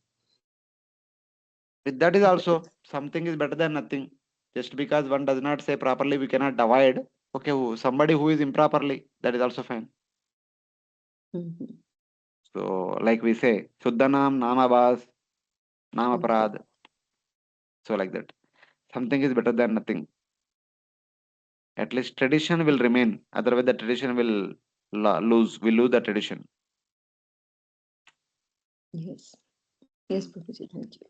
With that is also something is better than nothing. Just because one does not say properly, we cannot avoid. Okay, somebody who is improperly, that is also fine. Mm-hmm. So, like we say, Shuddhanam, Namabhas, Okay. Namaparad. So, like that. Something is better than nothing. At least tradition will remain. Otherwise, the tradition will lose. We lose the tradition. Yes. Yes, Prabhuji, thank you.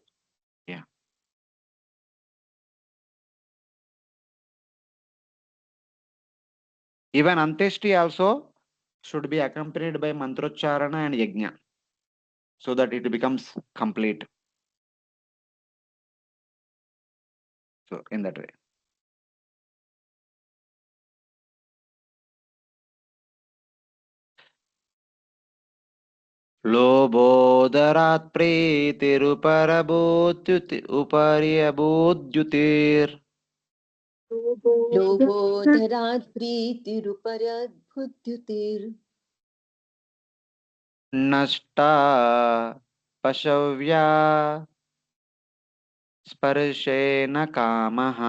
Yeah. Even Anteshti also should be accompanied by mantrocharana and yajna, so that it becomes complete. So in that way. लोभोदरात् प्रीतिरुपरबोद्युति उपरि अबोद्युतिर् लोभोदरात् प्रीतिरुपर्यद्भुत्युतिर् नष्टा पशव्या स्पर्शेन कामः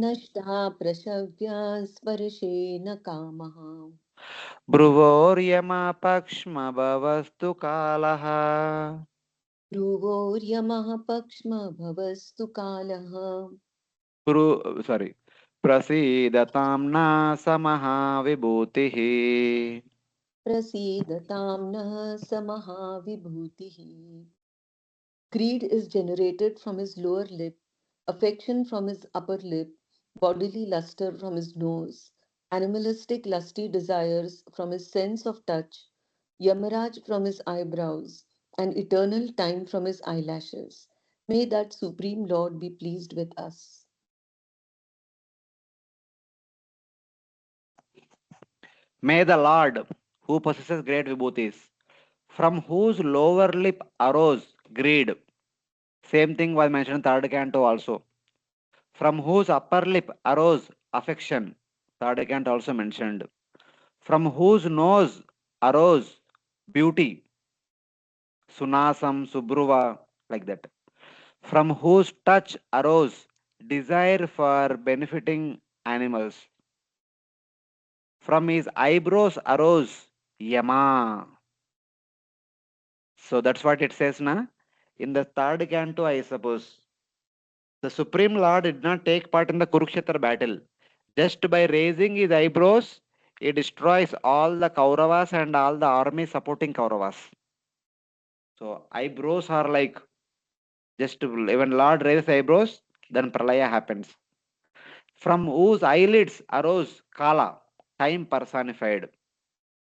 नष्टा प्रशव्या स्पर्शेन कामः भ्रुवोर्यमापक्ष्मभवस्तु कालः भ्रुवोर्यमः पक्ष्मभवस्तु कालः sorry, प्रसीदतां नासमः विभूतिः प्रसीदतां नः स महाविभूतिः. Greed is generated from his lower lip, affection from his upper lip, bodily luster from his nose, animalistic lusty desires from his sense of touch, Yamaraj from his eyebrows, and eternal time from his eyelashes. May that Supreme Lord be pleased with us. May the Lord, who possesses great vibhutis, from whose lower lip arose greed, same thing was mentioned in third canto also, from whose upper lip arose affection, third canto also mentioned, from whose nose arose beauty, sunasam, subruva, like that, from whose touch arose desire for benefiting animals, from his eyebrows arose yama. So that's what it says na. In the third canto, I suppose, the Supreme Lord did not take part in the Kurukshetra battle. Just by raising his eyebrows, he destroys all the Kauravas and all the army supporting Kauravas. So eyebrows are like, just when Lord raises eyebrows, then Pralaya happens. From whose eyelids arose Kala, time personified.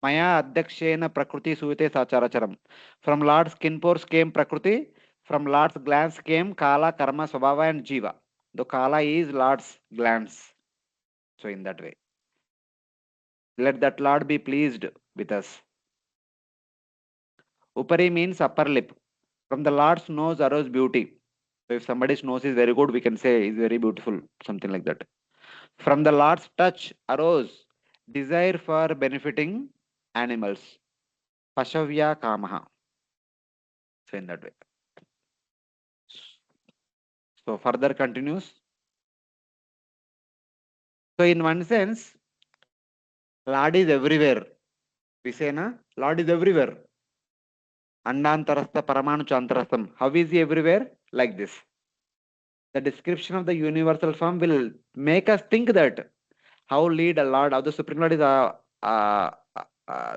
Maya Adhyakshena Prakriti Suvite Sacharacharam. From Lord's skin pores came Prakriti, from Lord's glance came Kala, Karma, Swabhava and Jiva. The Kala is Lord's glance. So in that way, let that Lord be pleased with us. Upari means upper lip. From the Lord's nose arose beauty. So if somebody's nose is very good, we can say is very beautiful, something like that. From the Lord's touch arose desire for benefiting animals. Pashavya Kamaha. So in that way. So further continues. So in one sense, Lord is everywhere. We say na, Lord is everywhere. Andantarastha Paramanu Chantarastham. How is he everywhere? Like this. The description of the universal form will make us think that how lead a Lord, how the Supreme Lord is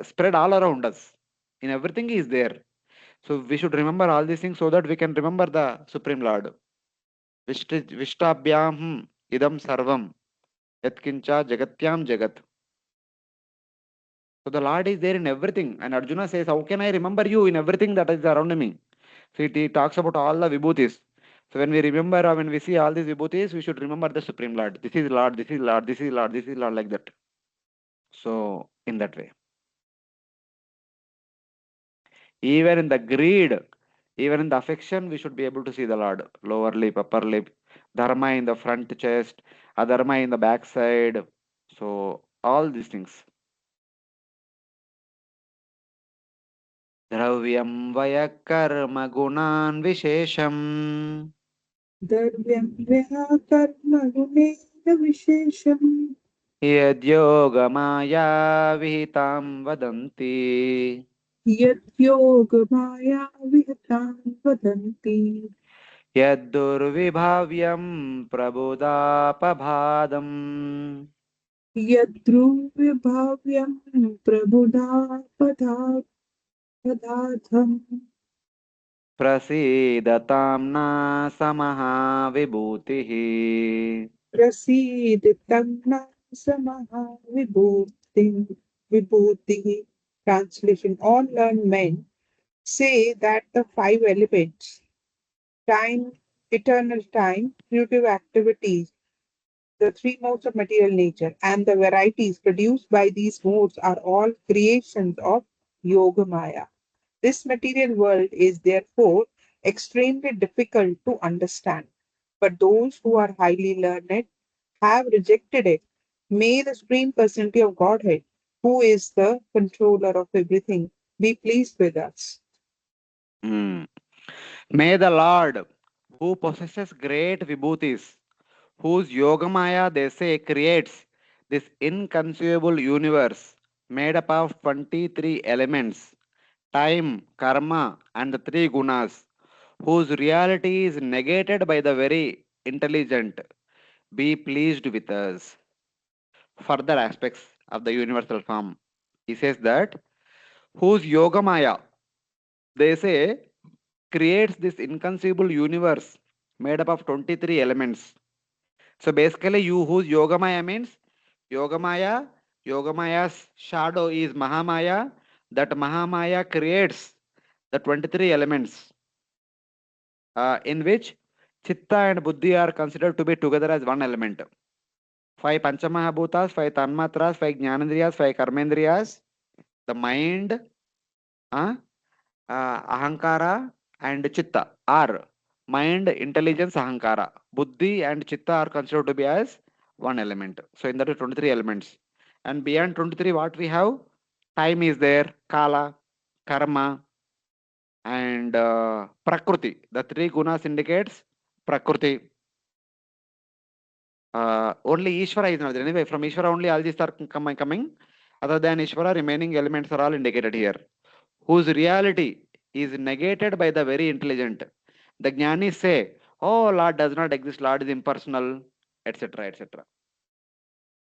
spread all around us. In everything he is there. So we should remember all these things so that we can remember the Supreme Lord. Vishtabhyam idam sarvam yatkincha jagatyam jagat. So the Lord is there in everything. And Arjuna says, how can I remember you in everything that is around me? So he talks about all the vibhutis. So when we remember or when we see all these vibhutis, we should remember the Supreme Lord. This is Lord, this is Lord, this is Lord, this is Lord, like that. So in that way. Even in the greed, even in the affection, we should be able to see the Lord. Lower lip, upper lip, dharma in the front chest, adharma in the back side. So all these things. द्रव्यं वयकर्म गुणान् विशेषम् द्रव्यं कर्मगुणेन विशेषम् यद्योगमाया विहितां वदन्ति यद्योगमाया विहतान् वदन्ति यद्दुर्विभाव्यं प्रबुदापभादम् यद्रुविभाव्यं प्रबुधा पदार्थम् प्रसीदतां न समहाविभूतिः प्रसीदितं न समः विभूतिः. Translation. All learned men say that the five elements, time, eternal time, creative activities, the three modes of material nature, and the varieties produced by these modes are all creations of Yoga Maya. This material world is therefore extremely difficult to understand, but those who are highly learned have rejected it. May the Supreme Personality of Godhead, who is the controller of everything, be pleased with us. Hmm. May the Lord, who possesses great vibhutis, whose Yogamaya they say creates this inconceivable universe made up of 23 elements, time, karma, and the three gunas, whose reality is negated by the very intelligent, be pleased with us. Further aspects of the universal form. He says that whose Yogamaya they say creates this inconceivable universe made up of 23 elements. So basically, you whose Yogamaya means Yogamaya, Yogamaya's shadow is Mahamaya. That Mahamaya creates the 23 elements in which Chitta and Buddhi are considered to be together as one element. Five Panchamahabhutas, five Tanmatras, five Jnanendriyas, five Karmendriyas, the mind, uh, Ahankara and Chitta are mind, intelligence, Ahankara. Buddhi and Chitta are considered to be as one element. So in that 23 elements. And beyond 23, what we have? Time is there, Kala, Karma, and Prakriti. The three gunas indicates Prakriti. Only Ishvara is not there. Anyway, from Ishvara only all these are coming. Other than Ishvara, remaining elements are all indicated here, whose reality is negated by the very intelligent. The Jnanis say, oh, Lord does not exist, Lord is impersonal, etc. etc.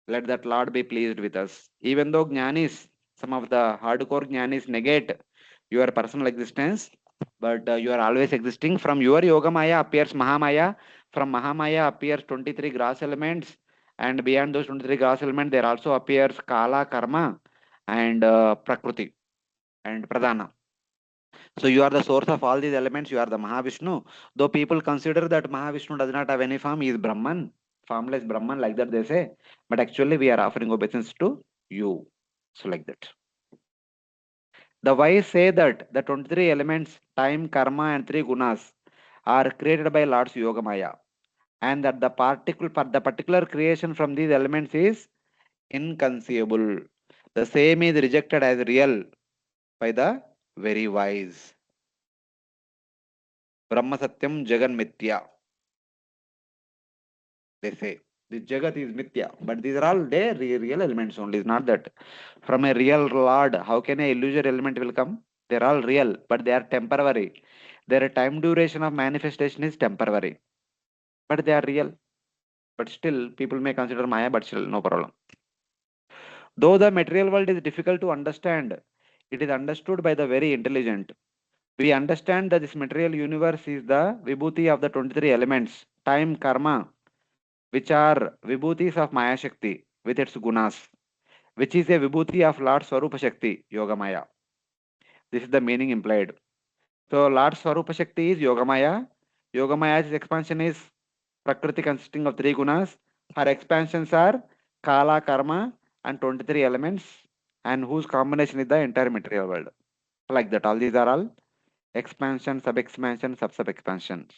Let that Lord be pleased with us. Even though Jnanis, some of the hardcore Jnanis negate your personal existence, but you are always existing. From your Yoga Maya appears Mahamaya. From Mahamaya appears 23 gross elements. And beyond those 23 gross elements, there also appears Kala, Karma, and Prakriti and Pradhana. So you are the source of all these elements. You are the Mahavishnu. Though people consider that Mahavishnu does not have any form, he is Brahman, formless Brahman, like that they say. But actually, we are offering obeisance to you. So like that. The wise say that the 23 elements, time, karma, and three gunas, are created by Lord's Yoga Maya, and that the particular creation from these elements is inconceivable. The same is rejected as real by the very wise. Brahma Satyam Jagan Mithya. They say the Jagat is Mithya, but these are all their real elements only. It's not that from a real Lord, how can a illusory element will come? They're all real, but they are temporary. Their time duration of manifestation is temporary, but they are real. But still, people may consider Maya, but still, no problem. Though the material world is difficult to understand, it is understood by the very intelligent. We understand that this material universe is the vibhuti of the 23 elements, time, karma, which are vibhutis of Maya Shakti with its gunas, which is a vibhuti of Lord Swarupa Shakti, Yoga Maya. This is the meaning implied. So, Lord Swarupa Shakti is Yoga Maya. Yoga Maya's expansion is Prakriti consisting of three gunas. Her expansions are Kala, Karma, and 23 elements, and whose combination is the entire material world. Like that, all these are all expansion, sub expansion, sub expansions.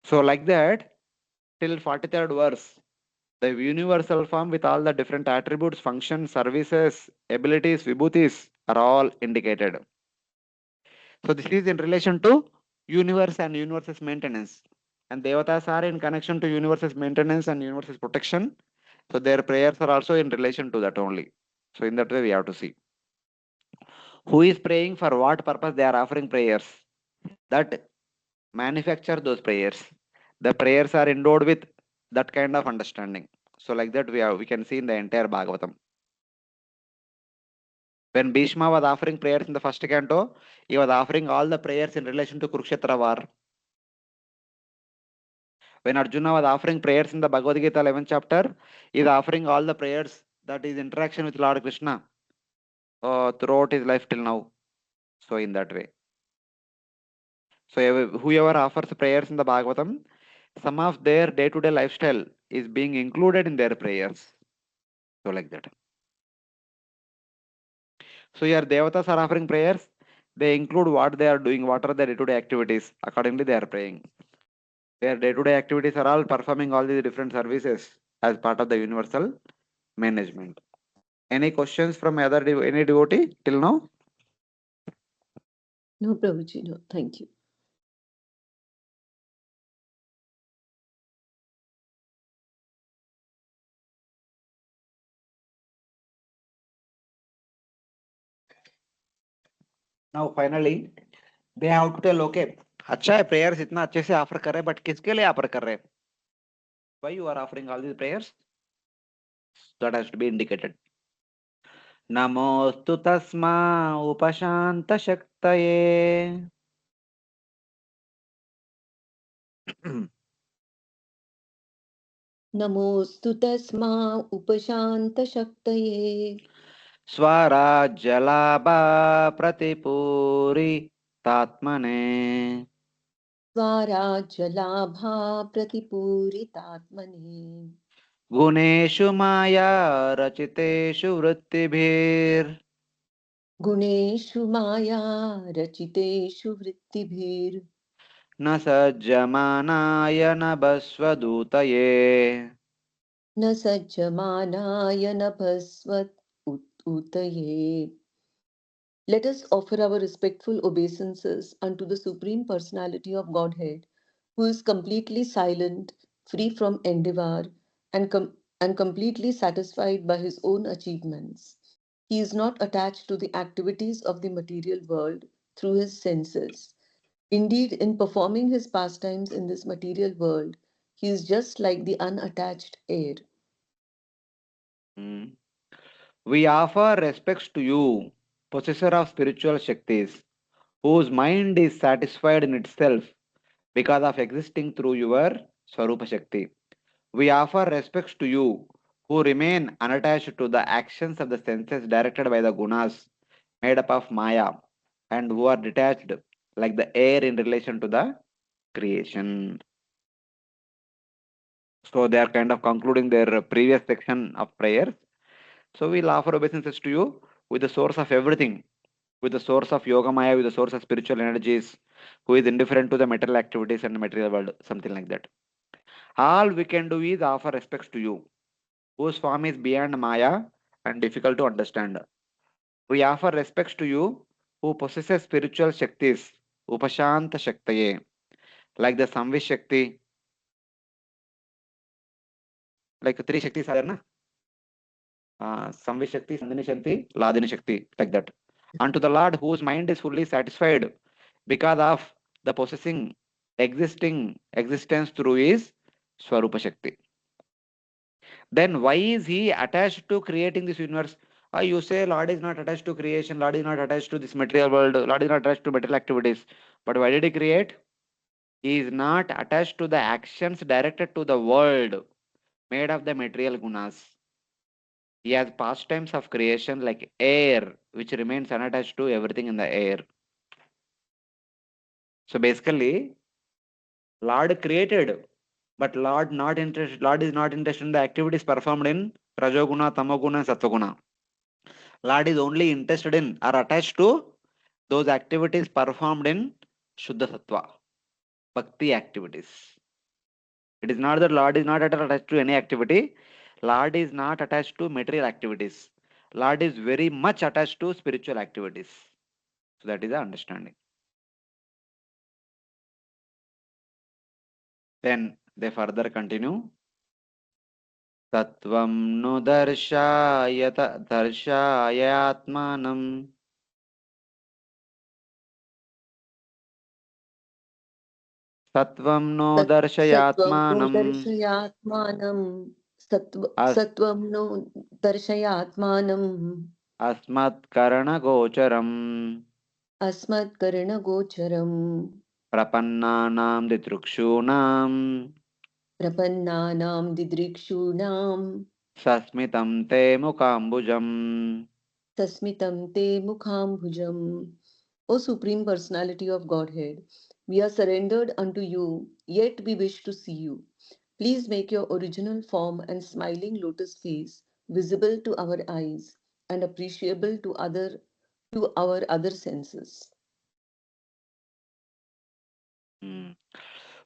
So, like that, till 43rd verse, the universal form with all the different attributes, functions, services, abilities, vibhutis are all indicated. So this is in relation to universe and universe's maintenance. And Devatas are in connection to universe's maintenance and universe's protection. So their prayers are also in relation to that only. So in that way we have to see. Who is praying for what purpose they are offering prayers. That manufacture those prayers. The prayers are endowed with that kind of understanding. So like that we can see in the entire Bhagavatam. When Bhishma was offering prayers in the first canto, he was offering all the prayers in relation to Kurukshetra war. When Arjuna was offering prayers in the Bhagavad Gita 11th chapter, he is offering all the prayers that is interaction with Lord Krishna throughout his life till now. So in that way. So whoever offers prayers in the Bhagavatam, some of their day-to-day lifestyle is being included in their prayers. So like that. So your Devatas are offering prayers. They include what they are doing, what are their day-to-day activities. Accordingly, they are praying. Their day-to-day activities are all performing all these different services as part of the universal management. Any questions from any devotee till now? No, Prabhuji, no. Thank you. Now finally, they have to tell, okay, अच्छा है prayers इतना अच्छे से offer कर रहे but किसके लिए offer कर रहे? Why you are offering all these prayers? That has to be indicated. नमोस्तु तस्मा उपशांत शक्तये. नमोऽस्तु तस्मा उपशान्तशक्तये स्वराज्यलाभा प्रतिपूरितात्मने स्वाराज्यलाभा प्रतिपूरितात्मने गुणेषु माया रचितेषु वृत्तिभिर् गुणेषु माया रचितेषु वृत्तिभिर् न सज्जमानाय नभस्वदूतये. न सज्जमानाय नभस्वत् उतये. Let us offer our respectful obeisances unto the Supreme Personality of Godhead, who is completely silent, free from endeavor, and completely satisfied by his own achievements. He is not attached to the activities of the material world through his senses. Indeed, in performing his pastimes in this material world, he is just like the unattached air. Hmm. We offer respects to you, possessor of spiritual Shaktis, whose mind is satisfied in itself because of existing through your Swarupa Shakti. We offer respects to you, who remain unattached to the actions of the senses directed by the gunas made up of Maya, and who are detached like the air in relation to the creation. So they are kind of concluding their previous section of prayers. So we'll offer obeisances to you with the source of everything, with the source of Yoga Maya, with the source of spiritual energies, who is indifferent to the material activities and the material world, something like that. All we can do is offer respects to you, whose form is beyond Maya and difficult to understand. We offer respects to you, who possesses spiritual Shaktis, Upashanta Shaktaye, like the Samvish Shakti, like three Shaktis are there, na? Samvish Shakti, Sandhini Shakti, Ladini Shakti, like that. Unto the Lord whose mind is fully satisfied because of the possessing existing existence through his Swarupa Shakti. Then why is he attached to creating this universe? You say Lord is not attached to creation, Lord is not attached to this material world, Lord is not attached to material activities. But why did he create? He is not attached to the actions directed to the world made of the material gunas. He has pastimes of creation like air, which remains unattached to everything in the air. So basically, Lord created, but Lord is not interested in the activities performed in Rajoguna, Tamoguna, and Satvaguna. Lord is only interested in or attached to those activities performed in Shuddha Sattva, Bhakti activities. It is not that Lord is not attached to any activity. Lord is not attached to material activities. Lord is very much attached to spiritual activities. So that is the understanding. Then they further continue. Tattvam nu darshayatmanam सत्वं no सत्वं no दर्शयात्मानं दर्शयात्मानं अस् सत्वं no दर्शयात्मानं अस्मत्करणगोचरम् अस्मत्करणगोचरम् प्रपन्नानां दिदृक्षूणां प्रपन्नानां दिदृक्षूणां सस्मितं ते मुकाम्बुजम्. Tasmitam te mukhamбhujam. O Supreme Personality of Godhead, we are surrendered unto you, yet we wish to see you. Please make your original form and smiling lotus face visible to our eyes and appreciable to our other senses. Hmm.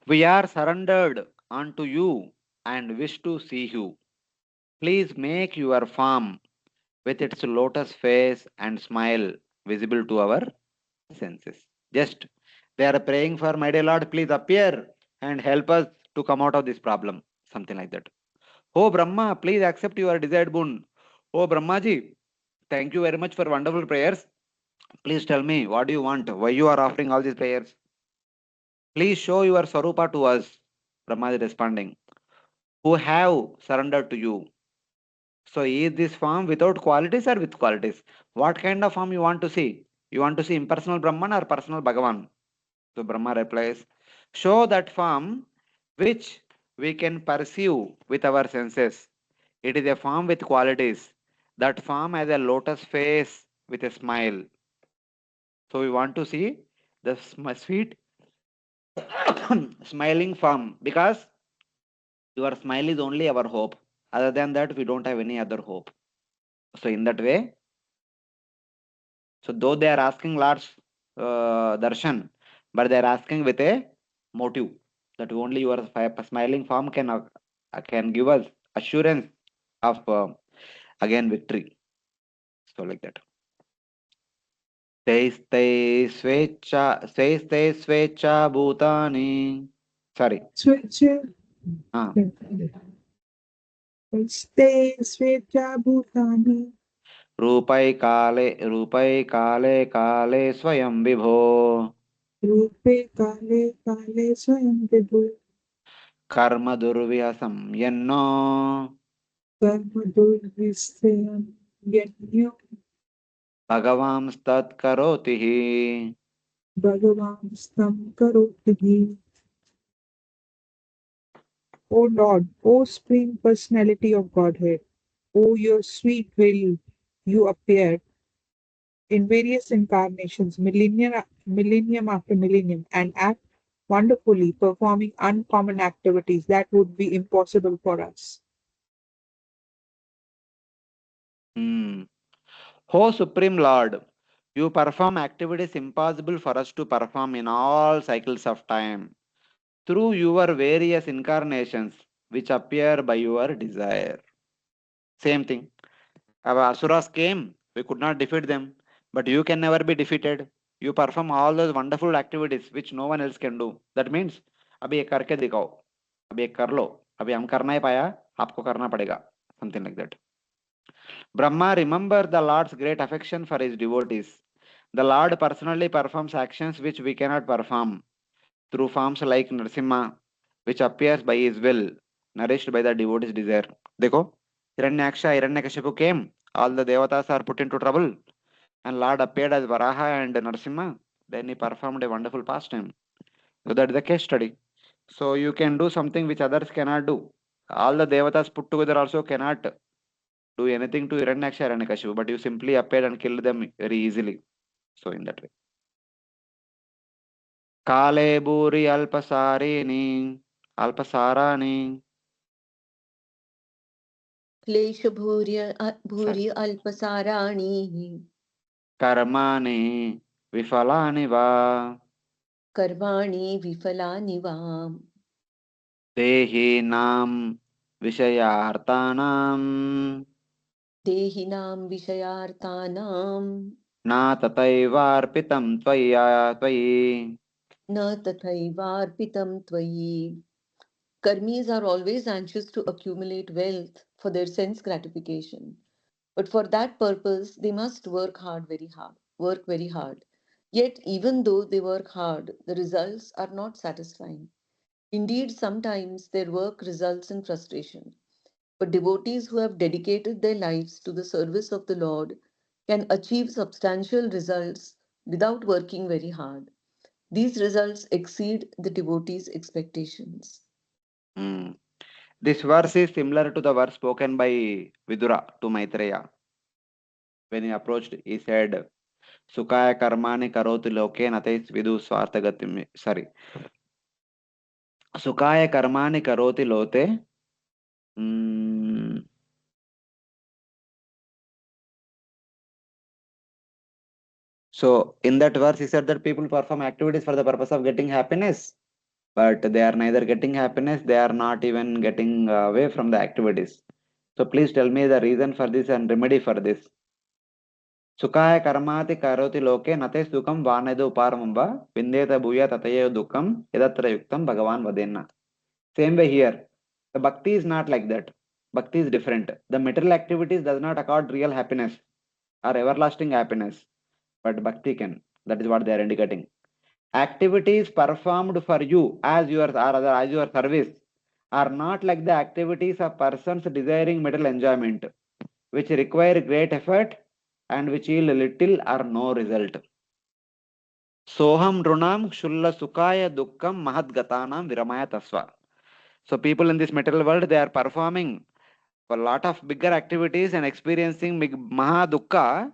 We are surrendered unto you and wish to see you. Please make your form with its lotus face and smile visible to our senses. Just they are praying for my dear Lord, please appear and help us to come out of this problem. Something like that. Oh Brahma, please accept your desired boon. Oh Brahmaji, thank you very much for wonderful prayers. Please tell me what do you want? Why you are offering all these prayers? Please show your Sarupa to us. Brahma is responding. Who have surrendered to you. So is this form without qualities or with qualities? What kind of form you want to see? You want to see impersonal Brahman or personal Bhagavan? So Brahma replies, show that form which we can perceive with our senses. It is a form with qualities. That form has a lotus face with a smile. So we want to see the sweet smiling form because your smile is only our hope. Other than that, we don't have any other hope. So in that way, so though they are asking Lord's darshan, but they are asking with a motive that only your smiling form can give us assurance of again victory. So like that. Teiste swecha bhutani. Sorry. Switch. Ah. Stay Switcha Bhutani. रूपै काले काले स्वयं विभो Rupe Kale Kale Swayam Vibhu. कर्म दुर्व्यसं यन्नो Karma Durvisayam Yanyo. भगवांस्तत्करोति हि. Bhagavan Stam Karoti. O Lord, O Supreme Personality of Godhead, O your sweet will, you appeared in various incarnations, millennium after millennium, and act wonderfully, performing uncommon activities that would be impossible for us. Hmm. O Supreme Lord, you perform activities impossible for us to perform in all cycles of time through your various incarnations which appear by your desire. Same thing. Our asuras came, we could not defeat them, but you can never be defeated. You perform all those wonderful activities which no one else can do. That means अभी ये करके दिखाओ, अभी ये कर लो, अभी हम कर नहीं पाया, आपको करना पड़ेगा. Something like that. Brahma remember the Lord's great affection for his devotees. The Lord personally performs actions which we cannot perform through forms like Nrsimha, which appears by his will, nourished by the devotee's desire. देखो, Hiranyaksha, Hiranyakashipu came. All the Devatas are put into trouble. And Lord appeared as Varaha and Narasimha. Then he performed a wonderful pastime. So that is the case study. So you can do something which others cannot do. All the Devatas put together also cannot do anything to Hiranyaksha, Hiranyakashipu, but you simply appeared and killed them very easily. So in that way. Kale Buri Alpasarini Alpasarani Klesha bhuri alpasarani Karmani Vifalani Va karmani vifalani vam Dehi Nam Vishayartanam dehinam vishayartanam Na Tataivarpitam Tvaya. na tathaivarpitam tvayi. Karmis are always anxious to accumulate wealth for their sense gratification. But for that purpose, they must work very hard. Yet, even though they work hard, the results are not satisfying. Indeed, sometimes their work results in frustration. But devotees who have dedicated their lives to the service of the Lord can achieve substantial results without working very hard. These results exceed the devotees' expectations. Hmm. This verse is similar to the verse spoken by Vidura to Maitreya. When he approached, he said, Sukaya karmani karoti loke natais vidu swartagatim. Sorry. Sukaya karmani karoti lote. Mm, so in that verse, he said that people perform activities for the purpose of getting happiness, but they are neither getting happiness, they are not even getting away from the activities. So please tell me the reason for this and remedy for this. Sukaya karmati karoti loke nate sukam vanedu uparamamba vindeta bhuya tatayo dukam yadatra yuktam bhagavan vadenna. Same way here. The bhakti is not like that. Bhakti is different. The material activities does not accord real happiness or everlasting happiness, but bhakti can. That is what they are indicating. Activities performed for you as your or other as your service are not like the activities of persons desiring material enjoyment, which require great effort and which yield little or no result. Soham runam shulla sukaya dukkam mahadgatanam viramaya tasva. So people in this material world, they are performing a lot of bigger activities and experiencing maha dukkha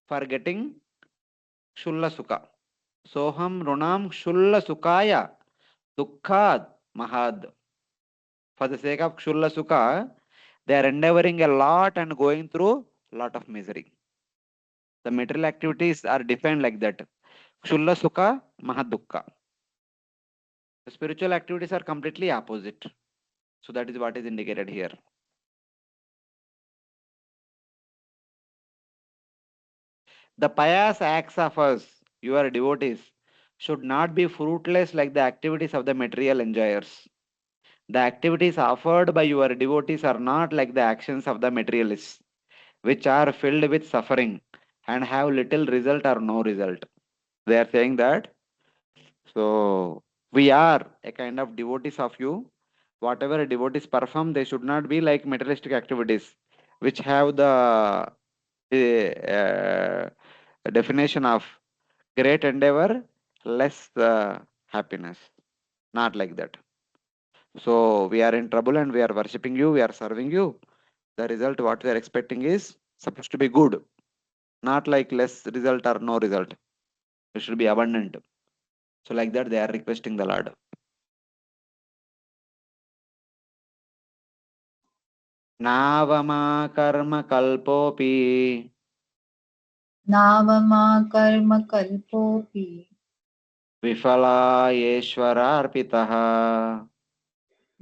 for getting shulla sukha. Soham runam shulla sukaya dukkha mahad. For the sake of shulla sukha, they are endeavoring a lot and going through a lot of misery. The material activities are defined like that. Shulla sukha mahadukka. The spiritual activities are completely opposite. So that is what is indicated here. The pious acts of us, your devotees, should not be fruitless like the activities of the material enjoyers. The activities offered by your devotees are not like the actions of the materialists, which are filled with suffering and have little result or no result. They are saying that. So we are a kind of devotees of you. Whatever devotees perform, they should not be like materialistic activities, which have the definition of great endeavor, less happiness. Not like that. So we are in trouble and we are worshipping you, we are serving you. The result what we are expecting is supposed to be good, not like less result or no result. It should be abundant. So like that they are requesting the Lord. नावमा कर्म कल्पोऽपि नावमा कर्म कल्पोऽपि विफलायेश्वरार्पितः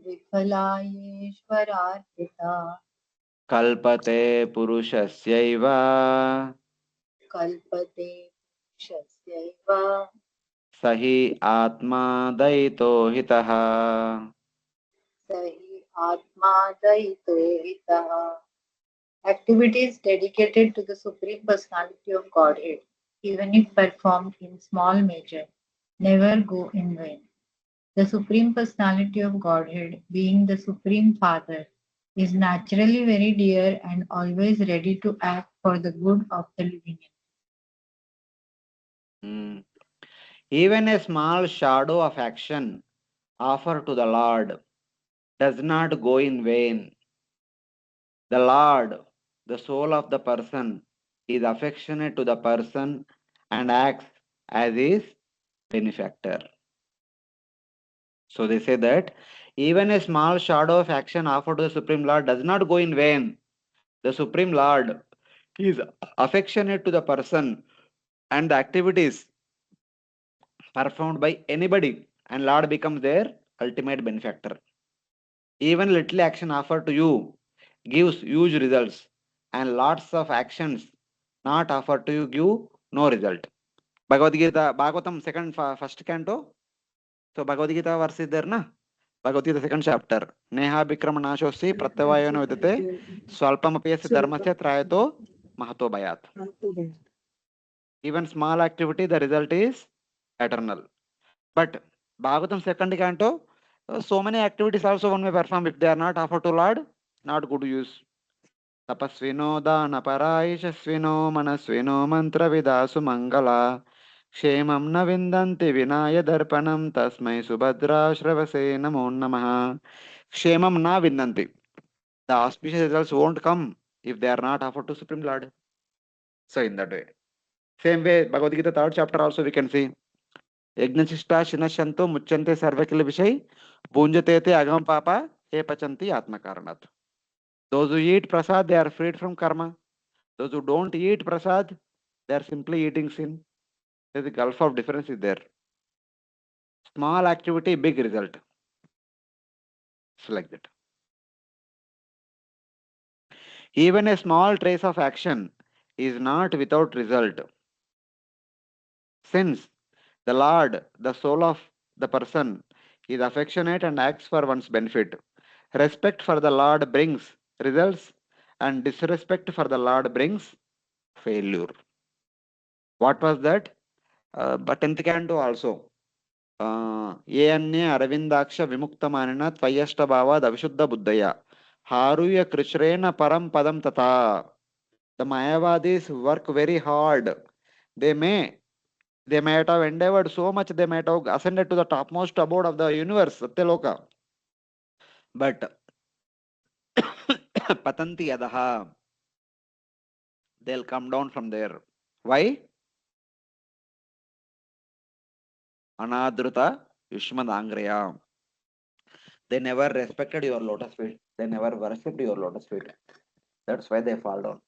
विफलायेश्वरार्पिता कल्पते पुरुषस्यैव कल्पते पुरुषस्यैव स हि आत्मा दयितो हितः. स हि आत्मा दयितो हितः. Activities dedicated to the Supreme Personality of Godhead, even if performed in small measure, never go in vain. The Supreme Personality of Godhead, being the Supreme Father, is naturally very dear and always ready to act for the good of the living. Even a small shadow of action offered to the Lord does not go in vain. The Lord, the soul of the person, is affectionate to the person and acts as his benefactor. So they say that even a small shadow of action offered to the Supreme Lord does not go in vain. The Supreme Lord is affectionate to the person and the activities performed by anybody, and Lord becomes their ultimate benefactor. Even little action offered to you gives huge results, and lots of actions not offered to you give no result. Bhagavad Gita, Bhagavatam second first canto. So Bhagavad Gita verse is there na. Bhagavad Gita second chapter. Neha Bikram Nashosi Pratyavayona Vidate Swalpamapyasya Dharmasya Trayato Mahato Bayat. Even small activity, the result is eternal. But Bhagavatam second canto, So many activities also one may perform. If they are not offered to Lord, not good use. Tapasvino dana parayashasvino manasvino mantravidasu mangala క్షేమం న విందంతి వినాయ దర్పణం తస్మై సుభద్రా శ్రవసే నమో నమః. క్షేమం నా విందంతి. The auspicious results won't come if they are not offered to Supreme Lord. So in that way. Same way, Bhagavad Gita third chapter also we can see. Yajnachishta shinashanto muchante sarvakil vishay bhunjatete agam papa he pachanti atmakaranat. Those who eat prasad, they are freed from karma. Those who don't eat prasad, they are simply eating sin. There's a gulf of difference is there. Small activity, big result. So like that. Even a small trace of action is not without result. Since the Lord, the soul of the person, is affectionate and acts for one's benefit, respect for the Lord brings results, and disrespect for the Lord brings failure. What was that? But 10th canto also. ఏ అన్యే అరవిందాక్ష విముక్తమానిన త్వయష్టభావాద్ అవిశుద్ధ బుద్ధయ హారుయ కృచ్రేణ పరం పదం తథా. The Mayavadis work very hard. They might have endeavored so much, they might have ascended to the topmost abode of the universe, Satyaloka. But patanti yadaha, they'll come down from there. Why? Anadruta Yushmadangraya. They never respected your lotus feet. They never worshipped your lotus feet. That's why they fall down.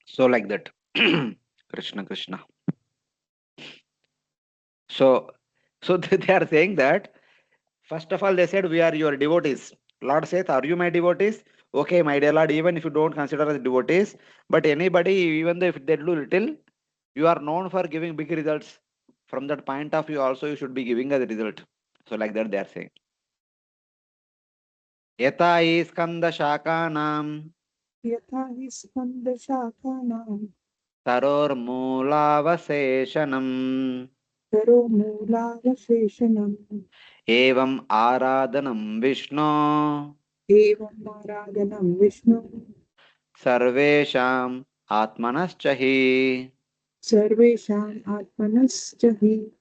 So like that. Krishna Krishna. So they are saying that first of all they said we are your devotees. Lord says, are you my devotees? Okay, my dear Lord, even if you don't consider us devotees, but anybody, even though if they do little, you are known for giving big results. From that point of view, also you should be giving us the result. So like that they are saying. Yata iskanda shakanam यथा हि स्कन्दशाखानां taror moolavaseshanam तरो मूलावशेषणम् evam aradanam Vishnu एवम् आराधनं Vishnu sarvesham atmanaschahi. सर्वेषाम् आत्मनश्च हि.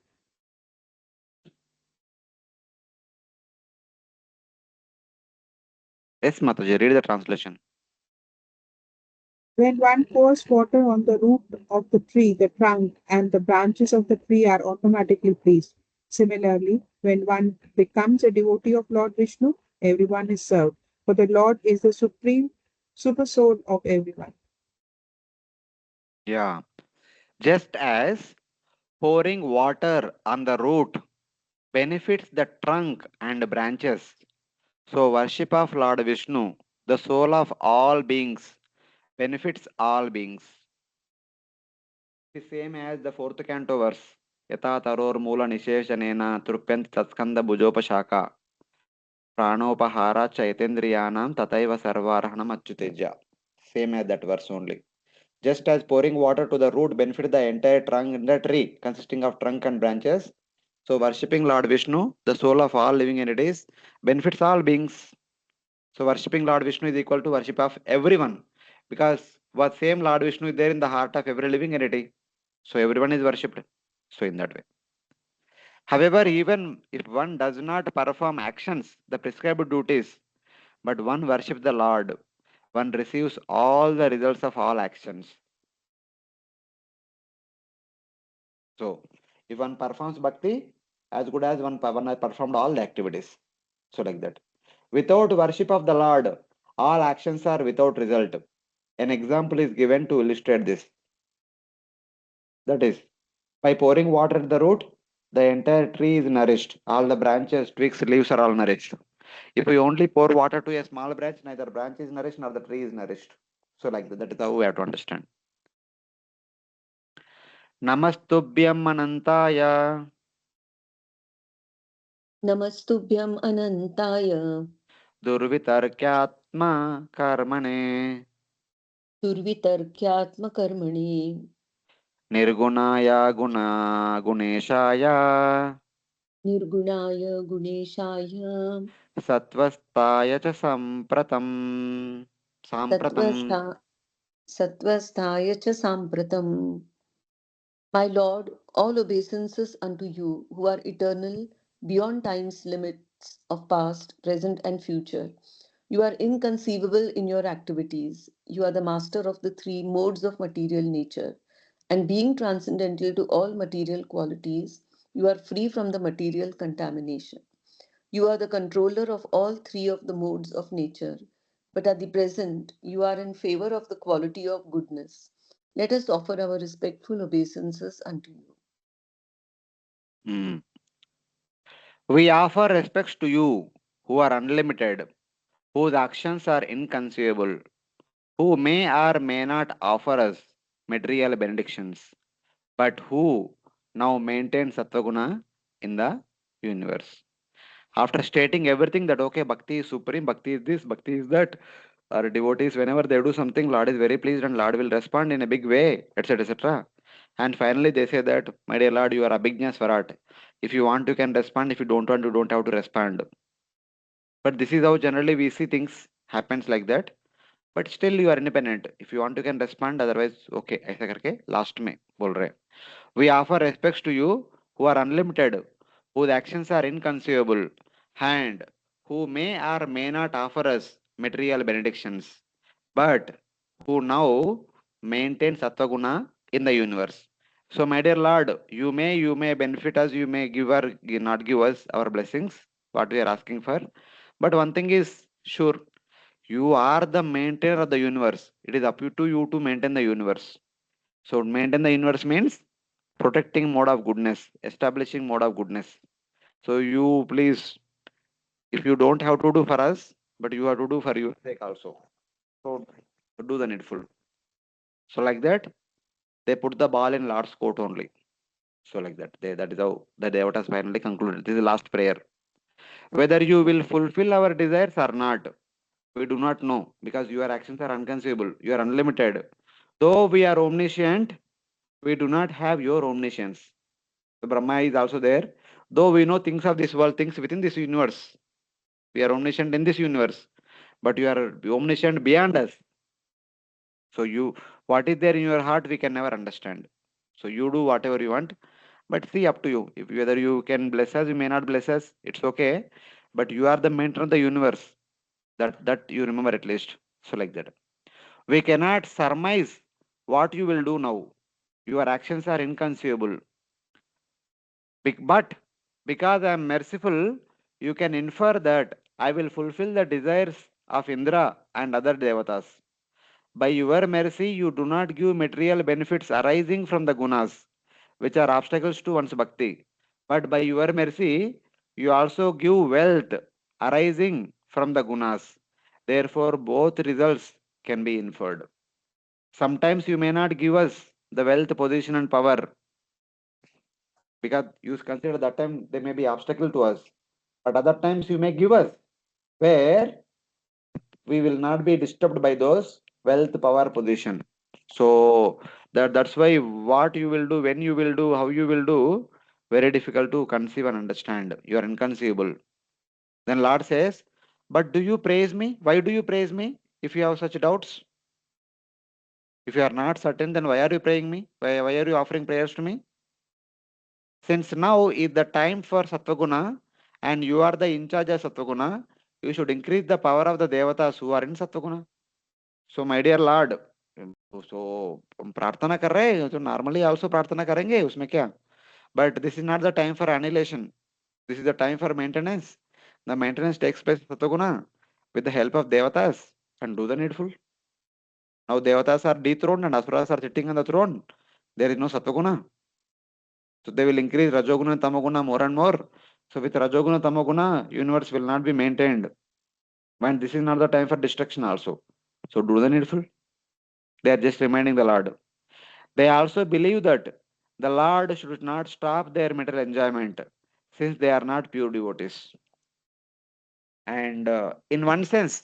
Yes, Mataji, read the translation. When one pours water on the root of the tree, the trunk and the branches of the tree are automatically pleased. Similarly, when one becomes a devotee of Lord Vishnu, everyone is served, for the Lord is the supreme super soul of everyone. Yeah. Just as pouring water on the root benefits the trunk and branches, so worship of Lord Vishnu, the soul of all beings, benefits all beings. The same as the fourth canto verse. Yata taror mula nisheshanena trupyanti tatskanda bhujopashaka pranopahara chaitendriyanam tataiva sarvarahanam achyuteja. Same as that verse only. Just as pouring water to the root benefits the entire trunk in the tree consisting of trunk and branches, so worshipping Lord Vishnu, the soul of all living entities, benefits all beings. So worshipping Lord Vishnu is equal to worship of everyone, because what same Lord Vishnu is there in the heart of every living entity. So everyone is worshipped. So in that way. However, even if one does not perform actions, the prescribed duties, but one worships the Lord, one receives all the results of all actions. So, if one performs bhakti, as good as one has performed all the activities. So, like that. Without worship of the Lord, all actions are without result. An example is given to illustrate this. That is, by pouring water at the root, the entire tree is nourished. All the branches, twigs, leaves are all nourished. If we only pour water to a small branch, neither branch is nourished nor the tree is nourished. So, like that, that is how we have to understand. Namastubhyam Anantaya नमस्तुभ्यम् अनन्ताय Durvitarkyat कर्मणे दुर्वितर्क्यात्मकर्मणि निर्गुणाय गुणेशाय निर्गुणाय गुणेशाय सत्त्वस्थाय च सम्प्रतम् साम्प्रतम्. सत्त्वस्था सत्त्वस्थाय च साम्प्रतम्. My Lord, all obeisances unto you, who are eternal, beyond time's limits of past, present, and future. You are inconceivable in your activities. You are the master of the three modes of material nature. And being transcendental to all material qualities, you are free from the material contamination. You are the controller of all three of the modes of nature, but at the present, you are in favor of the quality of goodness. Let us offer our respectful obeisances unto you. Hmm. We offer respects to you, who are unlimited, whose actions are inconceivable, who may or may not offer us material benedictions, but who now maintain Sattvaguna in the universe. After stating everything that okay, Bhakti is supreme, Bhakti is this, Bhakti is that, our devotees, whenever they do something, Lord is very pleased and Lord will respond in a big way, etc. etc. And finally, they say that, my dear Lord, you are Abhijna Swarat. If you want, you can respond. If you don't want, you don't have to respond. But this is how generally we see things happens like that. But still, you are independent. If you want, you can respond. Otherwise, okay, ऐसा करके last में बोल रहे हैं. We offer respects to you who are unlimited, whose actions are inconceivable, and who may or may not offer us material benedictions, but who now maintain Sattvaguna in the universe. So, my dear Lord, you may benefit us, you may give or not give us our blessings, what we are asking for. But one thing is sure, you are the maintainer of the universe. It is up to you to maintain the universe. So, maintain the universe means protecting mode of goodness, establishing mode of goodness. So you please, if you don't have to do for us, but you have to do for your sake also. So do the needful. So like that, they put the ball in Lord's court only. So like that, that is how the Devatas finally concluded. This is the last prayer. Whether you will fulfill our desires or not, we do not know because your actions are unconceivable. You are unlimited. Though we are omniscient, we do not have your omniscience. The Brahma is also there. Though we know things of this world, things within this universe, we are omniscient in this universe, but you are omniscient beyond us. So you, what is there in your heart, we can never understand. So you do whatever you want, but see up to you. If whether you can bless us, you may not bless us. It's okay, but you are the maintainer of the universe. That you remember at least. So like that, we cannot surmise what you will do now. Your actions are inconceivable. But because I am merciful, you can infer that I will fulfill the desires of Indra and other devatas. By your mercy, you do not give material benefits arising from the gunas, which are obstacles to one's bhakti. But by your mercy, you also give wealth arising from the gunas. Therefore, both results can be inferred. Sometimes you may not give us the wealth, position, and power because you consider that time they may be obstacle to us. But other times you may give us where we will not be disturbed by those wealth, power, position. So that's why what you will do, when you will do, how you will do, very difficult to conceive and understand. You are inconceivable. Then Lord says, but do you praise me? Why do you praise me? If you have such doubts, if you are not certain, then why are you praying me? Why are you offering prayers to me? Since now is the time for Sattvaguna and you are the in charge of Sattvaguna, you should increase the power of the Devatas who are in Sattvaguna. So my dear Lord, so हम प्रार्थना कर रहे हैं, तो normally also प्रार्थना करेंगे, उसमें क्या? But this is not the time for annihilation. This is the time for maintenance. The maintenance takes place in Sattvaguna with the help of Devatas and do the needful. Now Devatas are dethroned and Asuras are sitting on the throne. There is no Sattvaguna. So they will increase Rajoguna and Tamoguna more and more. So with Rajoguna Tamoguna, universe will not be maintained. And this is not the time for destruction also. So do the needful. They are just reminding the Lord. They also believe that the Lord should not stop their material enjoyment since they are not pure devotees. And in one sense,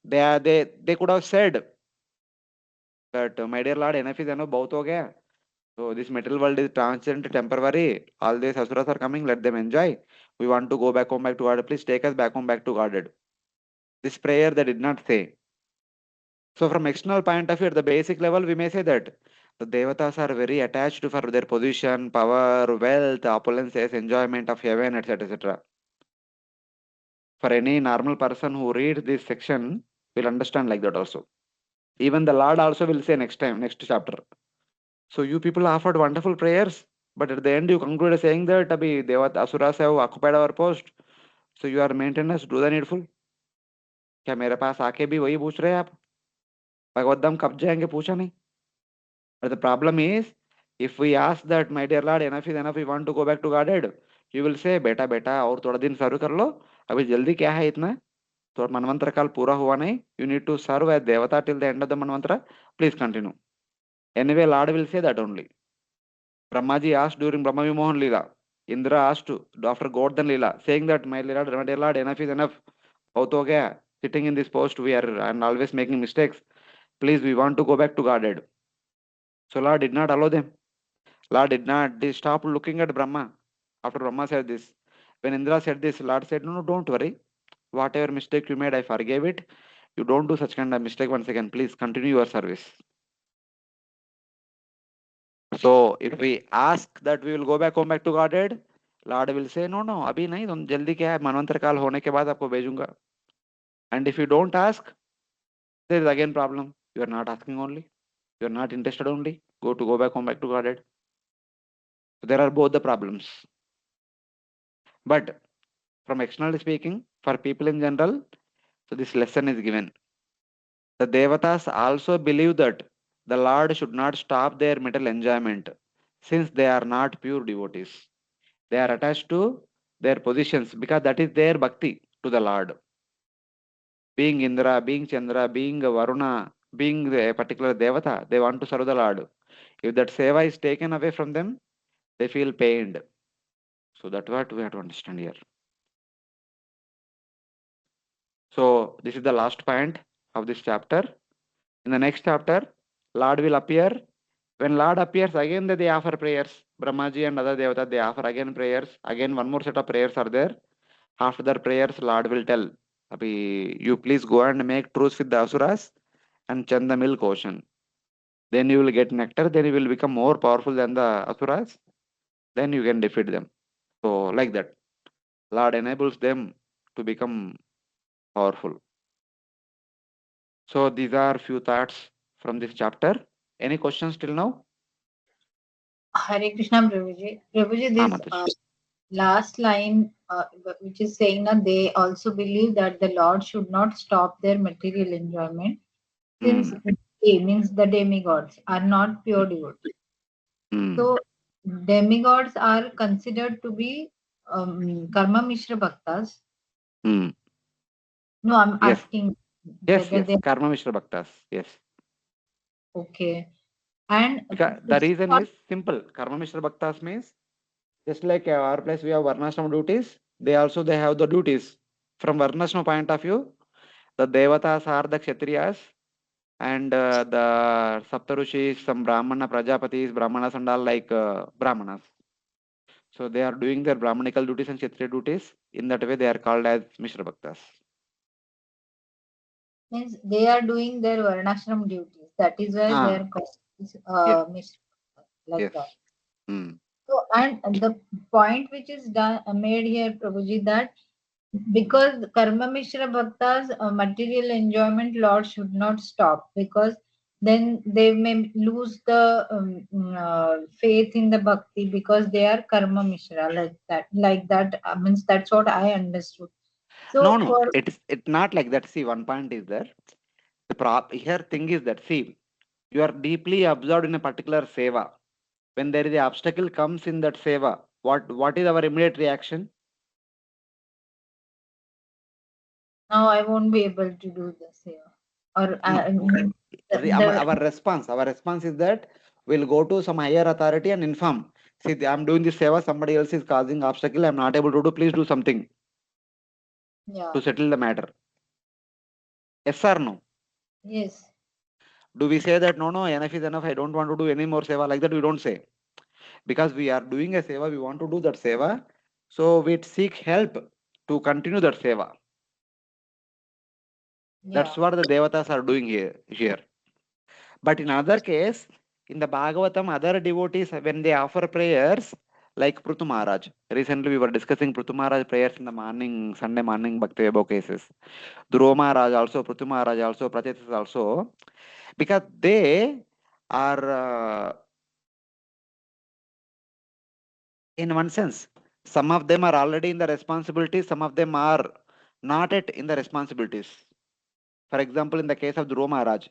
They could have said that, my dear Lord, enough is enough, bahut ho gaya. So this material world is transient, temporary. All these asuras are coming, let them enjoy. We want to go back home, back to God. Please take us back home, back to Godhead. This prayer they did not say. So from external point of view, at the basic level, we may say that the Devatas are very attached for their position, power, wealth, opulences, enjoyment of heaven, etc., etc. For any normal person who reads this section will understand like that also. Even the Lord also will say next time, next chapter. So you people offered wonderful prayers, but at the end you concluded saying that Abhi Devat Asuras have occupied our post. So you are maintenance, do the needful. क्या मेरे पास आके भी वही पूछ रहे हैं आप? भगवत धाम कब जाएंगे पूछा नहीं. But the problem is, if we ask that, my dear Lord, enough is enough, we want to go back to Godhead, you will say, बेटा बेटा और थोड़ा दिन सर्व कर लो, अभी जल्दी क्या है इतना, तो मनवंतर काल पूरा हुआ नहीं, you need to serve as devata till the end of the manvantara, please continue. Anyway, Lord will say that only. Brahmaji asked during Brahma Vimohan Leela, Indra asked after Gordhan Leela, saying that, my dear Lord, enough is enough, बहुत हो गया, sitting in this post, we are and always making mistakes, please, we want to go back to Godhead. So Lord did not allow them. Lord did not. They stopped looking at Brahma after Brahma said this. When Indra said this, Lord said, no, no, don't worry. Whatever mistake you made, I forgave it. You don't do such kind of mistake once again. Please continue your service. So if we ask that we will go back home back to Godhead, Lord will say, no, no, अभी नहीं, तुम जल्दी क्या है, मनवंतर काल होने के बाद आपको भेजूंगा. And if you don't ask, there is again problem. You are not asking only. You are not interested only. Go back home back to Godhead. So there are both the problems. But from externally speaking, for people in general, so this lesson is given. The Devatas also believe that the Lord should not stop their material enjoyment, since they are not pure devotees. They are attached to their positions because that is their bhakti to the Lord. Being Indra, being Chandra, being Varuna, being a particular Devata, they want to serve the Lord. If that seva is taken away from them, they feel pained. So that's what we have to understand here. So this is the last point of this chapter. In the next chapter, Lord will appear. When Lord appears, again they offer prayers. Brahmaji and other Devatas, they offer again prayers. Again, one more set of prayers are there. After their prayers, Lord will tell, Abhi, you please go and make truce with the Asuras and churn the milk ocean. Then you will get nectar. Then you will become more powerful than the Asuras. Then you can defeat them. So like that, Lord enables them to become powerful. So these are few thoughts from this chapter. Any questions till now? Hare Krishna, Prabhuji. Prabhuji, Ah, this Mataji. last line, which is saying that they also believe that the Lord should not stop their material enjoyment, since they, means the demigods, are not pure devotees. So demigods are considered to be karma mishra bhaktas. No, I'm Yes. asking Yes, whether yes. they Karma Mishra Bhaktas. Yes. okay. And Because the reason is simple. Karma Mishra Bhaktas means just like our place we have Varnashram duties, they have the duties. From Varnashram point of view, the Devatas are the Kshatriyas and the Saptarushis, some Brahmana Prajapatis, Brahmanas and all like Brahmanas. So they are doing their Brahmanical duties and Kshatriya duties. In that way, they are called as Mishra Bhaktas. means they are doing their varnashram duties. That is why they Ah, are called yes, mishra like yes. that. So, and the point which is done made here, Prabhuji, that because karma mishra bhaktas material enjoyment Lord should not stop, because then they may lose the faith in the bhakti, because they are karma mishra like that means that's what I understood. So No, for it's not like that. See, one point is there. Here thing is that, see, you are deeply absorbed in a particular seva. When there is an obstacle comes in that seva, what is our immediate reaction? now I won't be able to do this here, or No. the Our response is that we'll go to some higher authority and inform. See, I'm doing this seva, somebody else is causing obstacle, I'm not able to do, please do something yeah. to settle the matter. Yes or no? Yes. Do we say that no, no, enough is enough, I don't want to do any more seva? Like that, we don't say. Because we are doing a seva, we want to do that seva. So we seek help to continue that seva. Yeah. That's what the Devatas are doing here. But in other case, in the Bhagavatam, other devotees, when they offer prayers, like Prithu Maharaj. Recently, we were discussing Prithu Maharaj prayers in the morning, Sunday morning Bhakti Vaibhav cases. Dhruva Maharaj also, Prithu Maharaj also, Prachetas also, because they are, in one sense, some of them are already in the responsibilities, some of them are not yet in the responsibilities. For example, in the case of Dhruva Maharaj,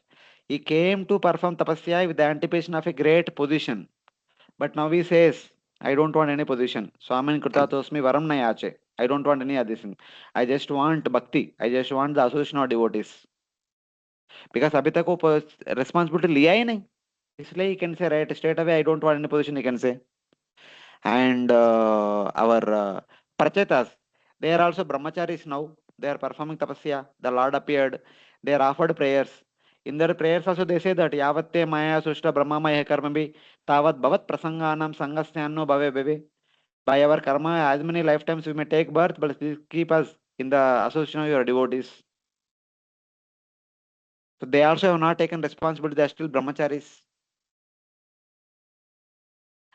he came to perform tapasya with the anticipation of a great position. But now he says, I don't want any position. Swamin Kritatosmi Varam Nayache. I don't want any other thing. I just want bhakti. I just want the association of devotees. Because अभी तक वो responsibility लिया ही नहीं. इसलिए he can say right straight away, I don't want any position, he can say. And our prachetas, they are also brahmacharis now. They are performing tapasya. The Lord appeared. They are offered prayers. In their prayers also they say that yavatte maya sushta brahma maya karma tavat bhavat prasanganam sangasyanno bhave bhave. By our karma, as many lifetimes we may take birth, but please keep us in the association of your devotees. So they also have not taken responsibility. They are still brahmacharis.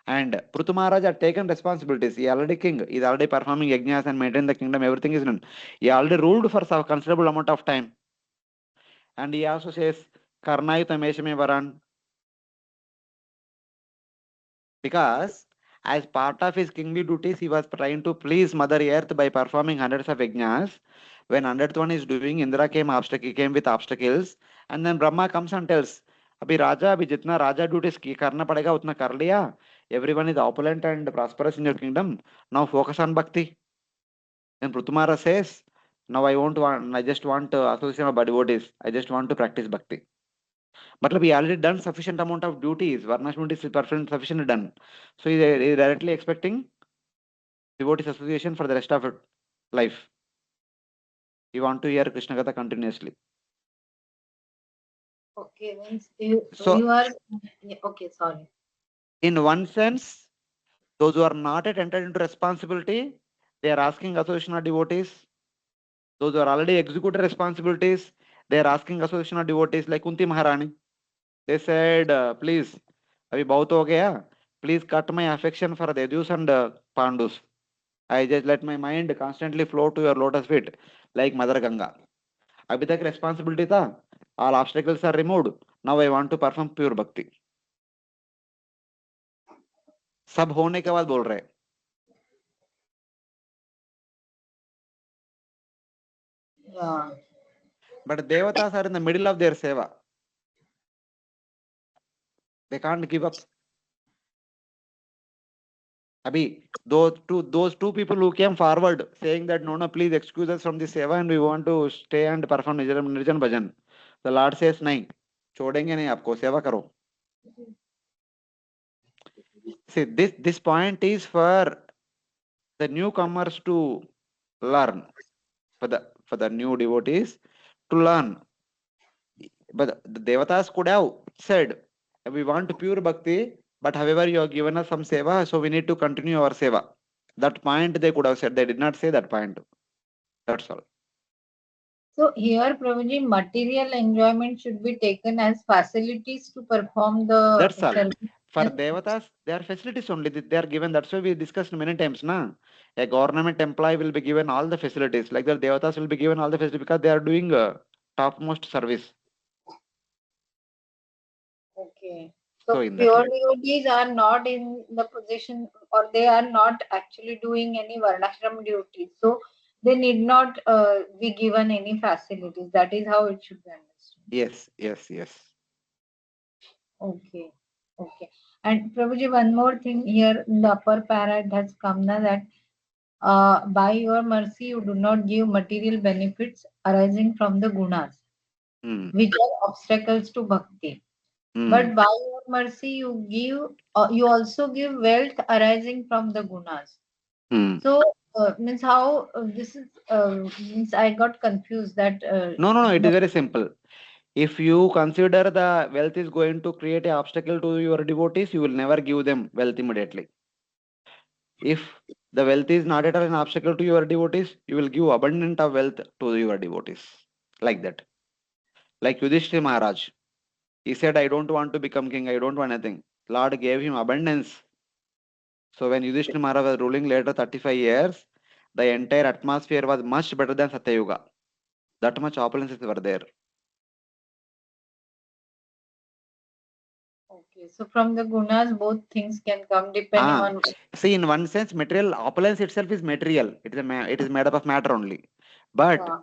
And Prithu Maharaj had taken responsibilities. He already king. He is already performing yajnas and maintaining the kingdom. Everything is done. He already ruled for some considerable amount of time. And he also says, Karnayuta Meshame Varan. Because as part of his kingly duties, he was trying to please Mother Earth by performing hundreds of yajnas. When 100th one is doing, Indra came with obstacles. And then Brahma comes and tells, अभी राजा अभी जितना राजा duties की करना पड़ेगा उतना कर लिया. Everyone is opulent and prosperous in your kingdom. Now focus on bhakti. Then Prutumara says, now I just want association of devotees. I just want to practice bhakti. But we already done sufficient amount of duties. Varnashram duties is sufficiently done. So he is directly expecting devotees association for the rest of life. You want to hear Krishna Katha continuously. Okay, means So you are yeah, okay, sorry. in one sense, those who are not yet entered into responsibility, they are asking association of devotees. Those who are already executed responsibilities, they are asking association of devotees like Kunti Maharani. They said, please, अभी बहुत हो गया. Please cut my affection for the Yadus and Pandus. I just let my mind constantly flow to your lotus feet like Mother Ganga. अभी तक responsibility था. All obstacles are removed. Now I want to perform pure bhakti. सब होने के बाद बोल रहे. Yeah. But Devatas are in the middle of their seva. They can't give up. Abhi, those two people who came forward saying that no, no, please excuse us from this seva and we want to stay and perform Nirjan Bhajan. The Lord says, नहीं, छोड़ेंगे नहीं आपको, सेवा करो. See, this point is for the newcomers to learn, for the new devotees to learn. But the Devatas could have said, we want pure bhakti, but however you have given us some seva, so we need to continue our seva. That point they could have said. They did not say that point. That's all. So here, Prabhuji, material enjoyment should be taken as facilities to perform the That's all. service. For Devatas, they are facilities only. They are given. That's why we discussed many times. Na? A government employee will be given all the facilities. Like the Devatas will be given all the facilities because they are doing topmost service. Okay. So So in that pure way. devotees are not in the position or they are not actually doing any varnashram duties. So they need not be given any facilities. That is how it should be understood. Yes, yes, yes. Okay. Okay. And Prabhuji, one more thing here in the upper para it has come now that by your mercy you do not give material benefits arising from the gunas, Hmm. which are obstacles to bhakti. Hmm. But by your mercy, you give, you also give wealth arising from the gunas. Hmm. So, Means how this is means I got confused that No, it the is very simple. If you consider the wealth is going to create an obstacle to your devotees, you will never give them wealth immediately. If the wealth is not at all an obstacle to your devotees, you will give abundant of wealth to your devotees. Like that. Like Yudhishthira Maharaj. He said, I don't want to become king, I don't want anything. Lord gave him abundance. So when Yudhishthira Maharaj was ruling later 35 years, the entire atmosphere was much better than Satyayuga. That much opulences were there. okay. So from the gunas, both things can come depending Ah, on. see, in one sense, material opulence itself is material. It is made up of matter only. But Uh,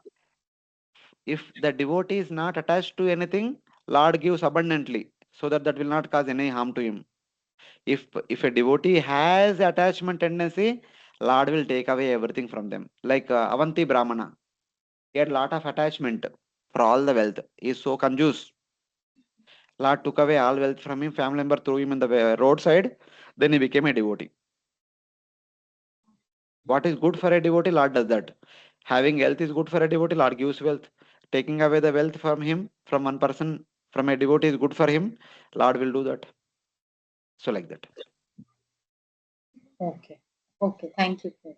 if the devotee is not attached to anything, Lord gives abundantly, so that will not cause any harm to him. If a devotee has attachment tendency, Lord will take away everything from them. Like Avanti Brahmana, he had lot of attachment for all the wealth. He is so conjuice. Lord took away all wealth from him. Family member threw him in the roadside. Then he became a devotee. What is good for a devotee, Lord does that. Having wealth is good for a devotee, Lord gives wealth. Taking away the wealth from him, from one person, from a devotee is good for him, Lord will do that. So like that. okay. Okay. Thank you. Sir.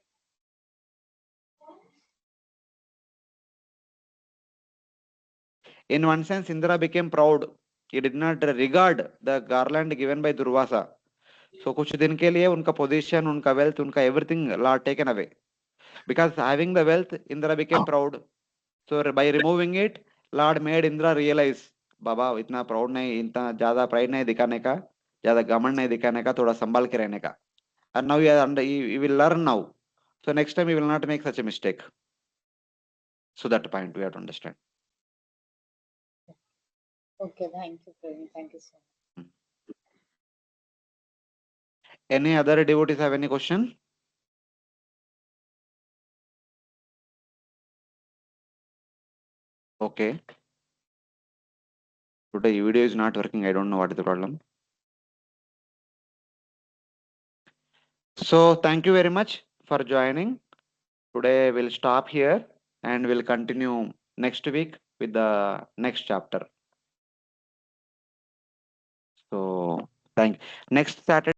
In one sense, Indra became proud. He did not regard the garland given by Durvasa. So कुछ दिन के लिए उनका position, उनका wealth, उनका everything Lord taken away. Because having the wealth, Indra became proud. So by removing it, Lord made Indra realize, बाबा इतना proud नहीं, इतना ज़्यादा pride नहीं दिखाने का, ज़्यादा घमंड नहीं दिखाने का, थोड़ा संभाल के रहने का. And now he will learn now. So next time he will not make such a mistake. So that point we have to understand. Okay. Thank you, Praveen. Thank you so much. Any other devotees have any question? Okay. Today video is not working. I don't know what is the problem. So thank you very much for joining. Today we'll stop here and we'll continue next week with the next chapter. So thank next Saturday.